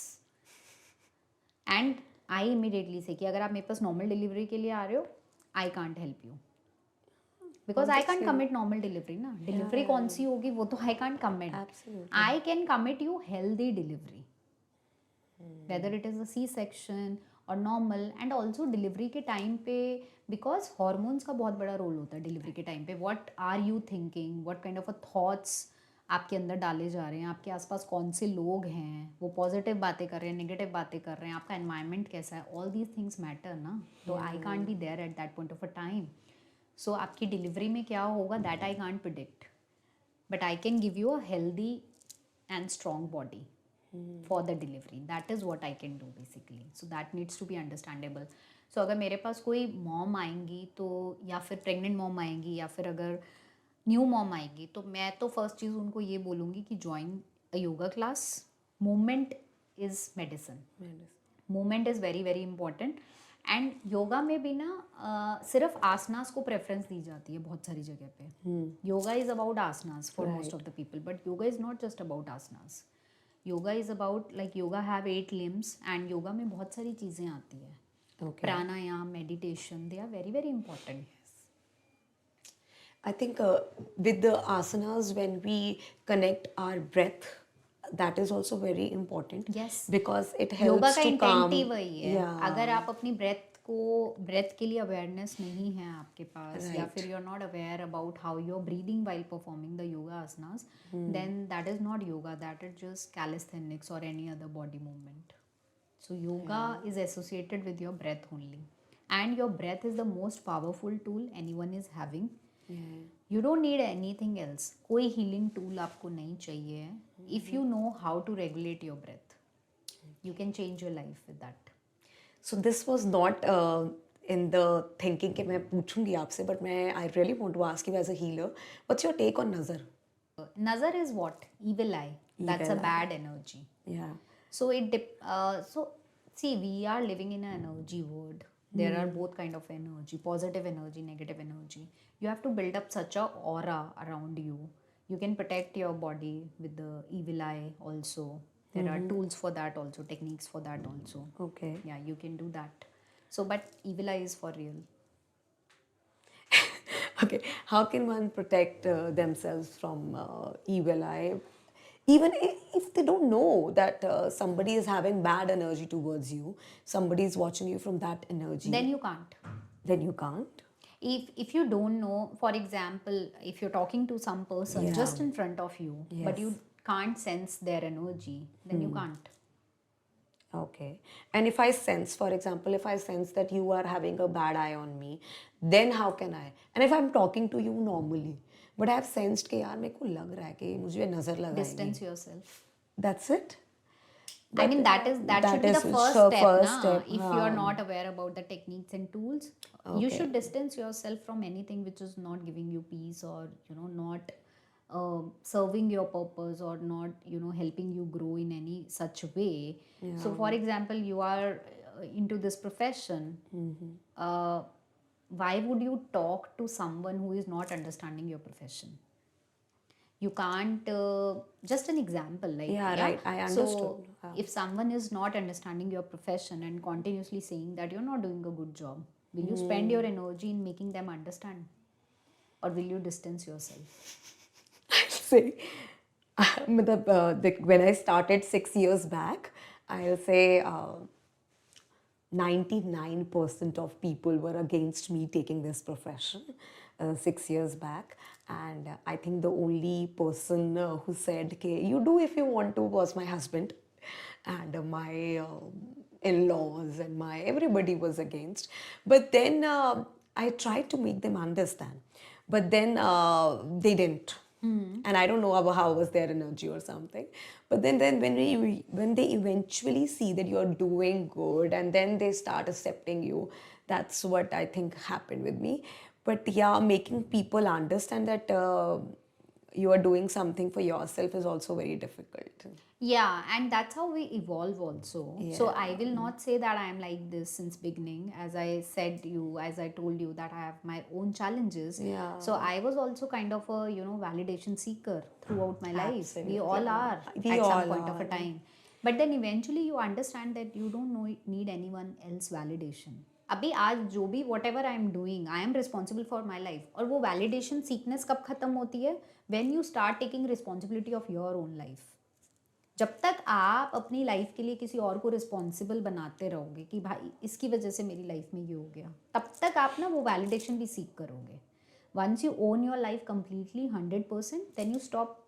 एंड आई इमीडिएटली से कि अगर आप मेरे पास नॉर्मल डिलीवरी के लिए आ रहे हो, I can't help you, because I can't commit normal delivery ना। डिलीवरी कौन सी होगी वो तो I can't commit. Absolutely. I can commit you healthy delivery, whether it is a C section और नॉर्मल। एंड ऑल्सो डिलीवरी के time पे, because hormones का बहुत बड़ा रोल होता है डिलीवरी के टाइम पे। What are you thinking, what kind of a thoughts आपके अंदर डाले जा रहे हैं, आपके आसपास कौन से लोग हैं, वो पॉजिटिव बातें कर रहे हैं, नेगेटिव बातें कर रहे हैं, आपका एनवायरनमेंट कैसा है, ऑल दीज थिंग्स मैटर ना। तो I can't be there at that point of a time. So आपकी डिलीवरी में क्या होगा that I can't predict, but I can give you a healthy and strong body for the delivery. That is what I can do basically. So that needs to be understandable. So अगर मेरे पास कोई mom आएंगी तो, या फिर pregnant mom आएंगी, या फिर अगर न्यू मॉम आएगी, तो मैं तो फर्स्ट चीज़ उनको ये बोलूँगी कि join a yoga class. Movement is medicine, movement is very very important. And yoga में भी ना सिर्फ आसनास को प्रेफरेंस दी जाती है बहुत सारी जगह पे। Yoga is about asanas for most of the people, but yoga is not just about asanas. Yoga is about, like yoga have 8 limbs, and yoga में बहुत सारी चीज़ें आती है। Okay. Pranayama, meditation, they are very very important. I think with the asanas, when we connect our breath, that is also very important. Yes. Because it yoga helps का to intent calm. ही वही है। Yeah. अगर आप अपनी ब्रेथ के लिए awareness नहीं है आपके पास, या फिर you are not aware about how you are breathing while performing the yoga asanas, then that is not yoga, that is just calisthenics और any other body movement. So yoga is associated with your breath only, and your breath is the most powerful tool anyone is having. You don't need anything else. कोई healing tool आपको नहीं चाहिए. If you know how to regulate your breath, you can change your life with that. So this was not in the thinking कि मैं पूछूंगी आपसे, but I really want to ask you as a healer, what's your take on nazar? Nazar is what? Evil eye. That's a Evil eye. bad energy. Yeah. So so see, we are living in an energy world. There are both kind of energy, positive energy, negative energy. You have to build up such a aura around you. You can protect your body with the evil eye also. There are tools for that also, techniques for that also. Okay. Yeah, you can do that. So but evil eye is for real. Okay, how can one protect themselves from evil eye? Even if they don't know that somebody is having bad energy towards you, somebody is watching you from that energy, Then you can't. then you can't. If you don't know, for example, if you're talking to some person Yeah. just in front of you, but you Yes. can't sense their energy, then you can't. Okay. And if I sense, for example, if I sense that you are having a bad eye on me, then how can I? And if I'm talking to you normally, but I have sensed कि यार मेरे को लग रहा है कि मुझे नजर लगाएगी. Distance yourself. That's it. I mean, that should be the is first the step, first na? step, If you are not aware about the techniques and tools, you Okay. should distance yourself from anything which is not giving you peace, or not serving your purpose, or not helping you grow in any such way. So, for example, you are into this profession. Why would you talk to someone who is not understanding your profession? You can't, just an example, like, Yeah, right, I so understood. if someone is not understanding your profession and continuously saying that you're not doing a good job, will you spend your energy in making them understand, or will you distance yourself? Say, when I started 6 years back, I'll say 99% of people were against me taking this profession 6 years back. And I think the only person who said, okay, you do if you want to, was my husband. And my in-laws and my everybody was against. But then I tried to make them understand. But then they didn't. And I don't know about how was their energy or something. But then when they eventually see that you're doing good, and then they start accepting you, that's what I think happened with me. But yeah, making people understand that you are doing something for yourself is also very difficult. Yeah, and that's how we evolve also. So I Yeah. will not say that I am like this since beginning. As I told you that I have my own challenges. Yeah. So I was also kind of a, validation seeker throughout my life. We Absolutely. all are We at some all point of a are. time. But then eventually you understand that you don't need anyone else validation. अभी आज जो भी what ever I am doing I am responsible for my life. और वो validation sickness कब खत्म होती है? When you start taking responsibility of your own life. जब तक आप अपनी लाइफ के लिए किसी और को रिस्पॉन्सिबल बनाते रहोगे कि भाई इसकी वजह से मेरी लाइफ में ये हो गया, तब तक आप ना वो वैलिडेशन भी सीख करोगे. Once you own your life completely 100%, then you stop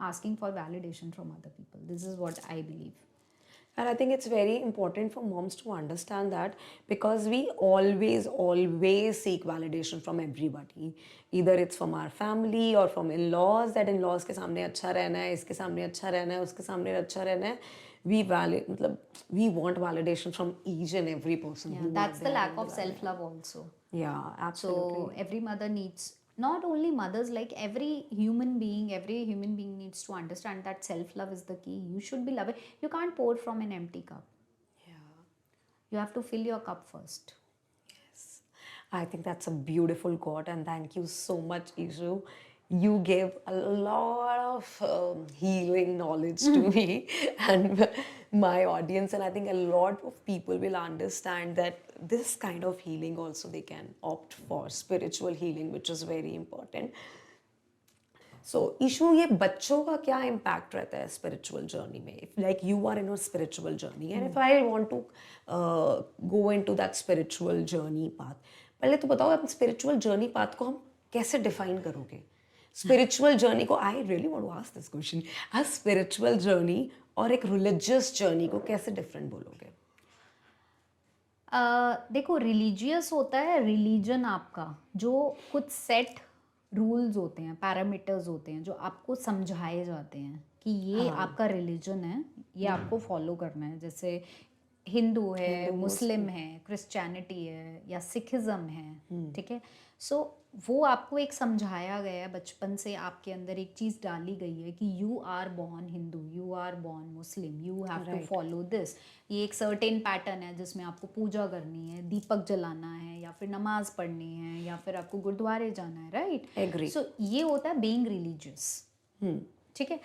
asking for validation from other people. This is what I believe. And I think it's very important for moms to understand that, because we always seek validation from everybody. Either it's from our family or from in-laws, that in-laws के सामने अच्छा रहना है, इसके सामने अच्छा रहना है, उसके सामने अच्छा रहना है. We want validation from each and every person. Yeah, that's the lack of self-love also. Yeah, absolutely. So every mother needs, not only mothers, like every human being needs to understand that self-love is the key. You should be loving. You can't pour from an empty cup. Yeah. You have to fill your cup first. I think that's a beautiful quote, and thank you so much, Ishu. You gave a lot of healing knowledge to me and my audience, and I think a lot of people will understand that this kind of healing also they can opt for spiritual healing, which is very important. So, Ishu, ये बच्चों का क्या impact रहता है spiritual journey में? If like you are in a spiritual journey, and if I want to go into that spiritual journey path, पहले तो बताओ आप spiritual journey path को हम कैसे define करोगे? Spiritual journey को, I really want to ask this question. A spiritual journey और एक religious journey को कैसे different बोलोगे? देखो, रिलीजियस होता है रिलीजन आपका, जो कुछ सेट रूल्स होते हैं, पैरामीटर्स होते हैं, जो आपको समझाए जाते हैं कि ये आपका रिलीजन है, ये आपको फॉलो करना है. जैसे हिंदू है, मुस्लिम है, क्रिश्चियनिटी है, या सिखिज्म है, ठीक है. सो वो आपको एक समझाया गया है बचपन से, आपके अंदर एक चीज़ डाली गई है कि you are born Hindu, you are born Muslim, you have to follow this. ये एक सर्टेन पैटर्न है जिसमें आपको पूजा करनी है, दीपक जलाना है, या फिर नमाज पढ़नी है, या फिर आपको गुरुद्वारे जाना है, राइट? Agree. सो ये होता है बीइंग रिलीजियस, ठीक है.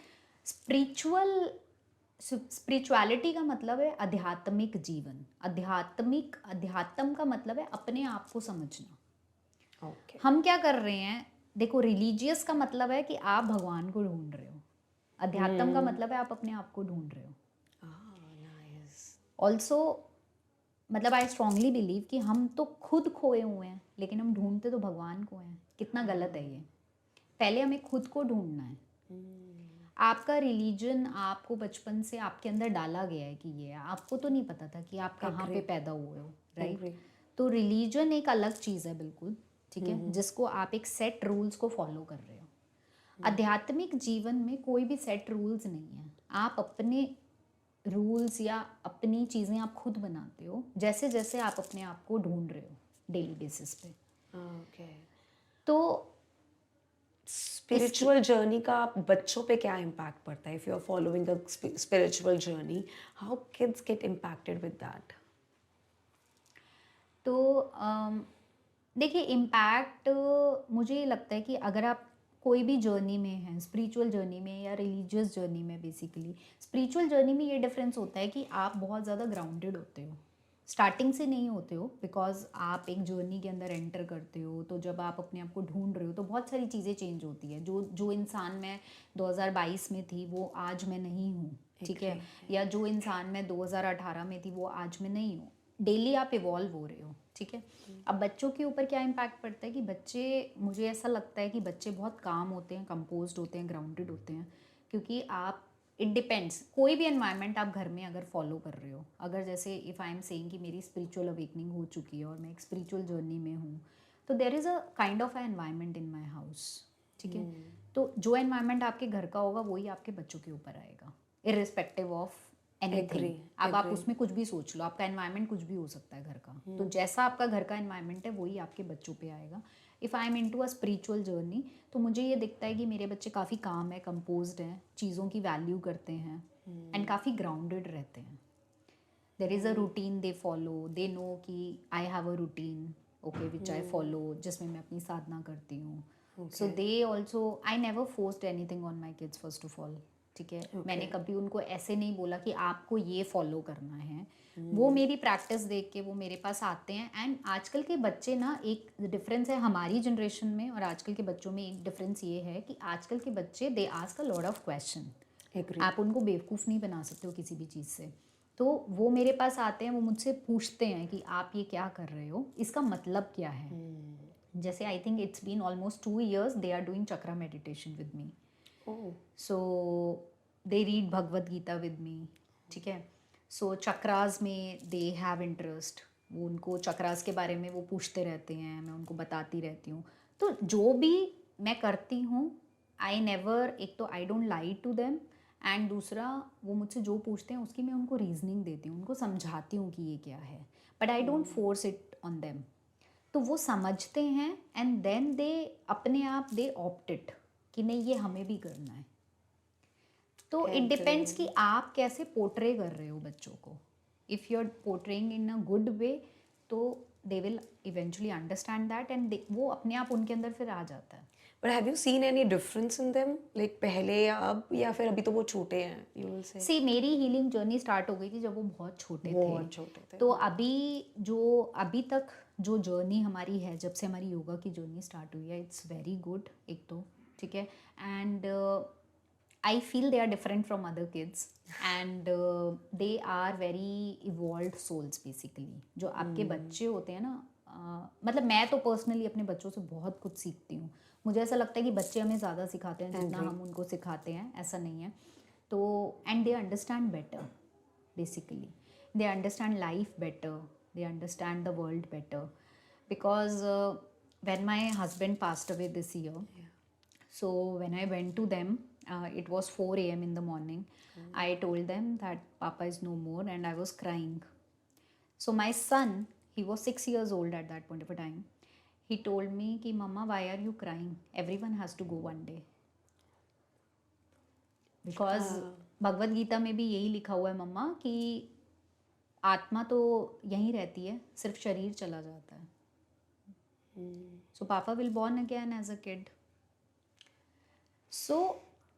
स्पिरिचुअलिटी का मतलब है आध्यात्मिक जीवन. अध्यात्म का मतलब है अपने आप को समझना. Okay. हम क्या कर रहे हैं? देखो, रिलीजियस का मतलब है कि आप भगवान को ढूंढ रहे हो. अध्यात्म का मतलब है आप अपने आप को ढूंढ रहे हो. Nice. ऑल्सो मतलब आई स्ट्रांगली बिलीव कि हम तो खुद खोए हुए हैं, लेकिन हम ढूंढते तो भगवान को हैं. कितना गलत है ये. पहले हमें खुद को ढूंढना है. आपका रिलीजन आपको बचपन से आपके अंदर डाला गया है कि ये है. आपको तो नहीं पता था कि आप कहाँ पे पैदा हुए हो, राइट? तो रिलीजन एक अलग चीज़ है बिल्कुल, ठीक है, जिसको आप एक सेट रूल्स को फॉलो कर रहे हो. आध्यात्मिक जीवन में कोई भी सेट रूल्स नहीं है. आप अपने रूल्स या अपनी चीज़ें आप खुद बनाते हो, जैसे जैसे आप अपने आप को ढूंढ रहे हो डेली बेसिस पे. Okay. तो स्पिरिचुअल जर्नी का बच्चों पे क्या इम्पैक्ट पड़ता है? If you are following a spiritual journey, how kids get impacted with that? तो देखिए, इम्पैक्ट मुझे लगता है कि अगर आप कोई भी जर्नी में हैं, स्पिरिचुअल जर्नी में या रिलीजियस जर्नी में, बेसिकली स्पिरिचुअल जर्नी में ये डिफरेंस होता है कि आप बहुत ज़्यादा ग्राउंडेड होते हो. स्टार्टिंग से नहीं होते हो, बिकॉज आप एक जर्नी के अंदर एंटर करते हो. तो जब आप अपने आप को ढूंढ रहे हो तो बहुत सारी चीज़ें चेंज होती है. जो इंसान मैं 2022 में थी वो आज मैं नहीं हूँ, ठीक है, या जो इंसान मैं 2018 में थी वो आज मैं नहीं हूँ. डेली आप इवॉल्व हो रहे हो, ठीक है. अब बच्चों के ऊपर क्या इम्पैक्ट पड़ता है कि बच्चे, मुझे ऐसा लगता है कि बच्चे बहुत काम होते हैं, कंपोज्ड होते हैं, ग्राउंडेड होते हैं, क्योंकि आप, इट डिपेंड्स, कोई भी एनवायरनमेंट आप घर में अगर फॉलो कर रहे हो, अगर जैसे इफ़ आई एम सेइंग कि मेरी स्पिरिचुअल अवेकनिंग हो चुकी है और मैं एक स्पिरिचुअल जर्नी में हूँ, तो there is a kind of a environment in my house, ठीक है. तो जो एनवायरनमेंट आपके घर का होगा वही आपके बच्चों के ऊपर आएगा, इर्रिस्पेक्टिव ऑफ एनीथिंग। Agree, अब आप agree. उसमें कुछ भी सोच लो, आपका एनवायरनमेंट कुछ भी हो सकता है घर का, तो जैसा आपका घर का एनवायरनमेंट है वही आपके बच्चों पे आएगा। If I am into a spiritual journey, तो मुझे ये दिखता है कि मेरे बच्चे काफ़ी काम है, कंपोज्ड हैं, चीज़ों की वैल्यू करते हैं एंड काफ़ी ग्राउंडेड रहते हैं। There is a routine they follow, they know कि I have a routine okay which I follow, जिसमें मैं अपनी साधना करती हूँ। So they also, I never forced anything on my kids first of all, ठीक है। मैंने कभी उनको ऐसे नहीं बोला कि आपको ये फॉलो करना है। वो मेरी प्रैक्टिस देख के वो मेरे पास आते हैं। एंड आजकल के बच्चे ना, एक डिफरेंस है हमारी जनरेशन में और आजकल के बच्चों में, एक डिफरेंस ये है कि आजकल के बच्चे they ask a lot of question. Agree. आप उनको बेवकूफ़ नहीं बना सकते हो किसी भी चीज़ से। तो वो मेरे पास आते हैं, वो मुझसे पूछते हैं कि आप ये क्या कर रहे हो, इसका मतलब क्या है। जैसे I think it's been almost 2 years they are doing chakra meditation with me. Oh. So they read Bhagavad Gita with me, ठीक है। सो चक्रास में दे हैव इंटरेस्ट, वो उनको चक्रास के बारे में वो पूछते रहते हैं, मैं उनको बताती रहती हूँ। तो जो भी मैं करती हूँ, आई नेवर, एक तो I don't lie to them, and दूसरा वो मुझसे जो पूछते हैं उसकी मैं उनको रीजनिंग देती हूँ, उनको समझाती हूँ कि ये क्या है, but I don't force it on them. तो वो समझते हैं एंड देन दे अपने आप दे ऑप्ट इट कि नहीं ये हमें भी करना है। तो इट डिपेंड्स कि आप कैसे पोर्ट्रे कर रहे हो बच्चों को। If you are portraying in a good way, तो they will eventually understand that and वो अपने आप उनके अंदर फिर आ जाता है। But have you seen any difference in them? Like पहले या अब, या फिर अभी तो वो छोटे हैं, you will say? सी मेरी हीलिंग जर्नी स्टार्ट हो गई थी जब वो बहुत छोटे थे। बहुत छोटे थे. तो अभी तक जो जर्नी हमारी है, जब से हमारी योगा की जर्नी स्टार्ट हुई है, इट्स वेरी गुड, एक तो ठीक है। And I feel they are different from other kids and they are very evolve souls basically. जो आपके बच्चे होते हैं ना, मतलब मैं तो पर्सनली अपने बच्चों से बहुत कुछ सीखती हूँ। मुझे ऐसा लगता है कि बच्चे हमें ज़्यादा सिखाते हैं जितना हम उनको सिखाते हैं, ऐसा नहीं है। तो and they understand better, basically they understand life better, they understand the world better, because when my husband passed away this year, so when I went to them, it was 4 a.m. in the morning. I told them that papa is no more and I was crying. So my son, he was 6 years old at that point of a time, he told me ki mama why are you crying, everyone has to go one day, because Bhagavad Gita में भी यही लिखा हुआ है मम्मा कि आत्मा तो यहीं रहती है, सिर्फ शरीर चला जाता है। सो पापा will born again as a kid. So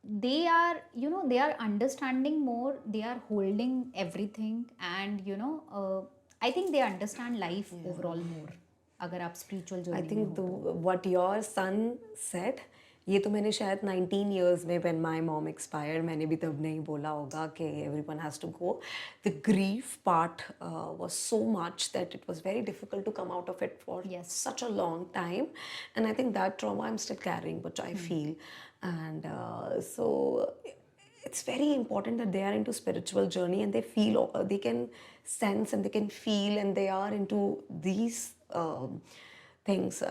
they are, you know, they are understanding more, they are holding everything, and you know, I think they understand life overall more अगर आप spiritual I journey में think हो तो। what your son said, ये तो मैंने शायद 19 years में when my mom expired मैंने भी तब नहीं बोला होगा कि everyone has to go. The grief part was so much that it was very difficult to come out of it for Yes. such a long time, and I think that trauma I'm still carrying, which I feel, and so it's very important that they are into spiritual journey and they feel, they can sense and they can feel, and they are into these things.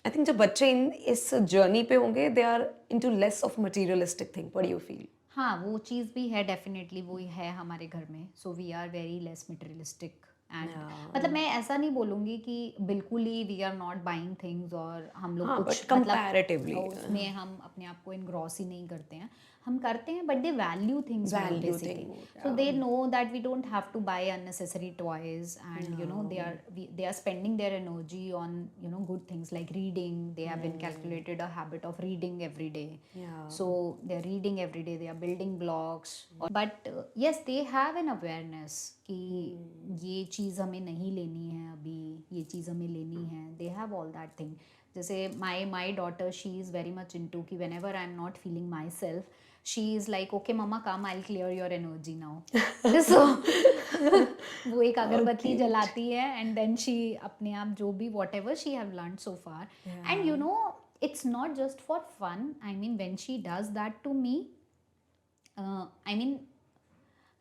I think जब बच्चे इस journey पे होंगे, they are into less of materialistic thing. What do you feel? हाँ, वो चीज़ भी है, definitely वो है हमारे घर में। So we are very less materialistic and मतलब मैं ऐसा नहीं बोलूँगी कि बिल्कुल ही we are not buying things और हम लोग हाँ, कुछ but comparatively, उसमें हम अपने आप को इनग्रॉस ही नहीं करते हैं। हम करते हैं but they value things more Value basically. thing more, so they know that we don't have to buy unnecessary toys and you know they are spending their energy on, you know, good things like reading. They have inculcated a habit of reading every day. Yeah. So they are reading every day, they are building blocks. But yes, they have an awareness कि ये चीज़ हमें नहीं लेनी है अभी, ये चीज़ हमें लेनी है। They have all that thing. जैसे my daughter, she is very much into कि whenever I am not feeling myself, she is like okay mama come, I'll clear your energy now. So वो एक अगरबत्ती जलाती है and then she अपने आप जो भी whatever she have learned so far, and you know, it's not just for fun. I mean when she does that to me, I mean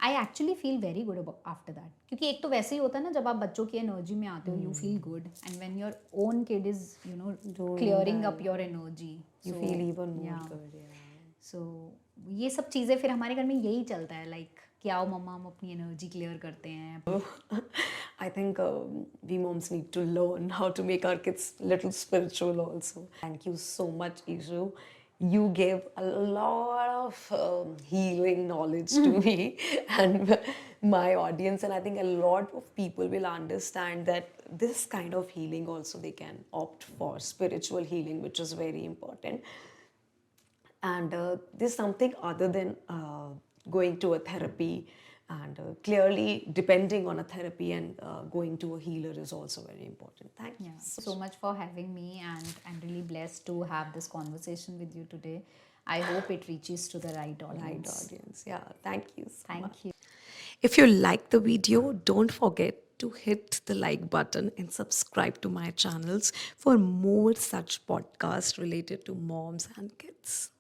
I actually feel very good about after that, क्योंकि एक तो वैसे ही होता है ना, जब आप बच्चों की एनर्जी में आते हो you feel good, and when your own kid is, you know, clearing up your energy, You feel even more good. Yeah. सो ये सब चीज़ें फिर हमारे घर में यही चलता है, लाइक कि आओ मम्मा हम अपनी एनर्जी क्लियर करते हैं? I think we moms need to learn how to make our kids little spiritual also. Thank you so much, Ishu. You gave a lot of healing knowledge to me and my audience, and I think a lot of people will understand that this kind of healing also they can opt for spiritual healing, which is very important. And there's something other than going to a therapy, and clearly depending on a therapy and going to a healer is also very important. Thank you Yeah, so much for having me, and I'm really blessed to have this conversation with you today. I hope it reaches to the right right audience. audience. Yeah, thank you so much. Thank you. If you like the video, don't forget to hit the like button and subscribe to my channels for more such podcasts related to moms and kids.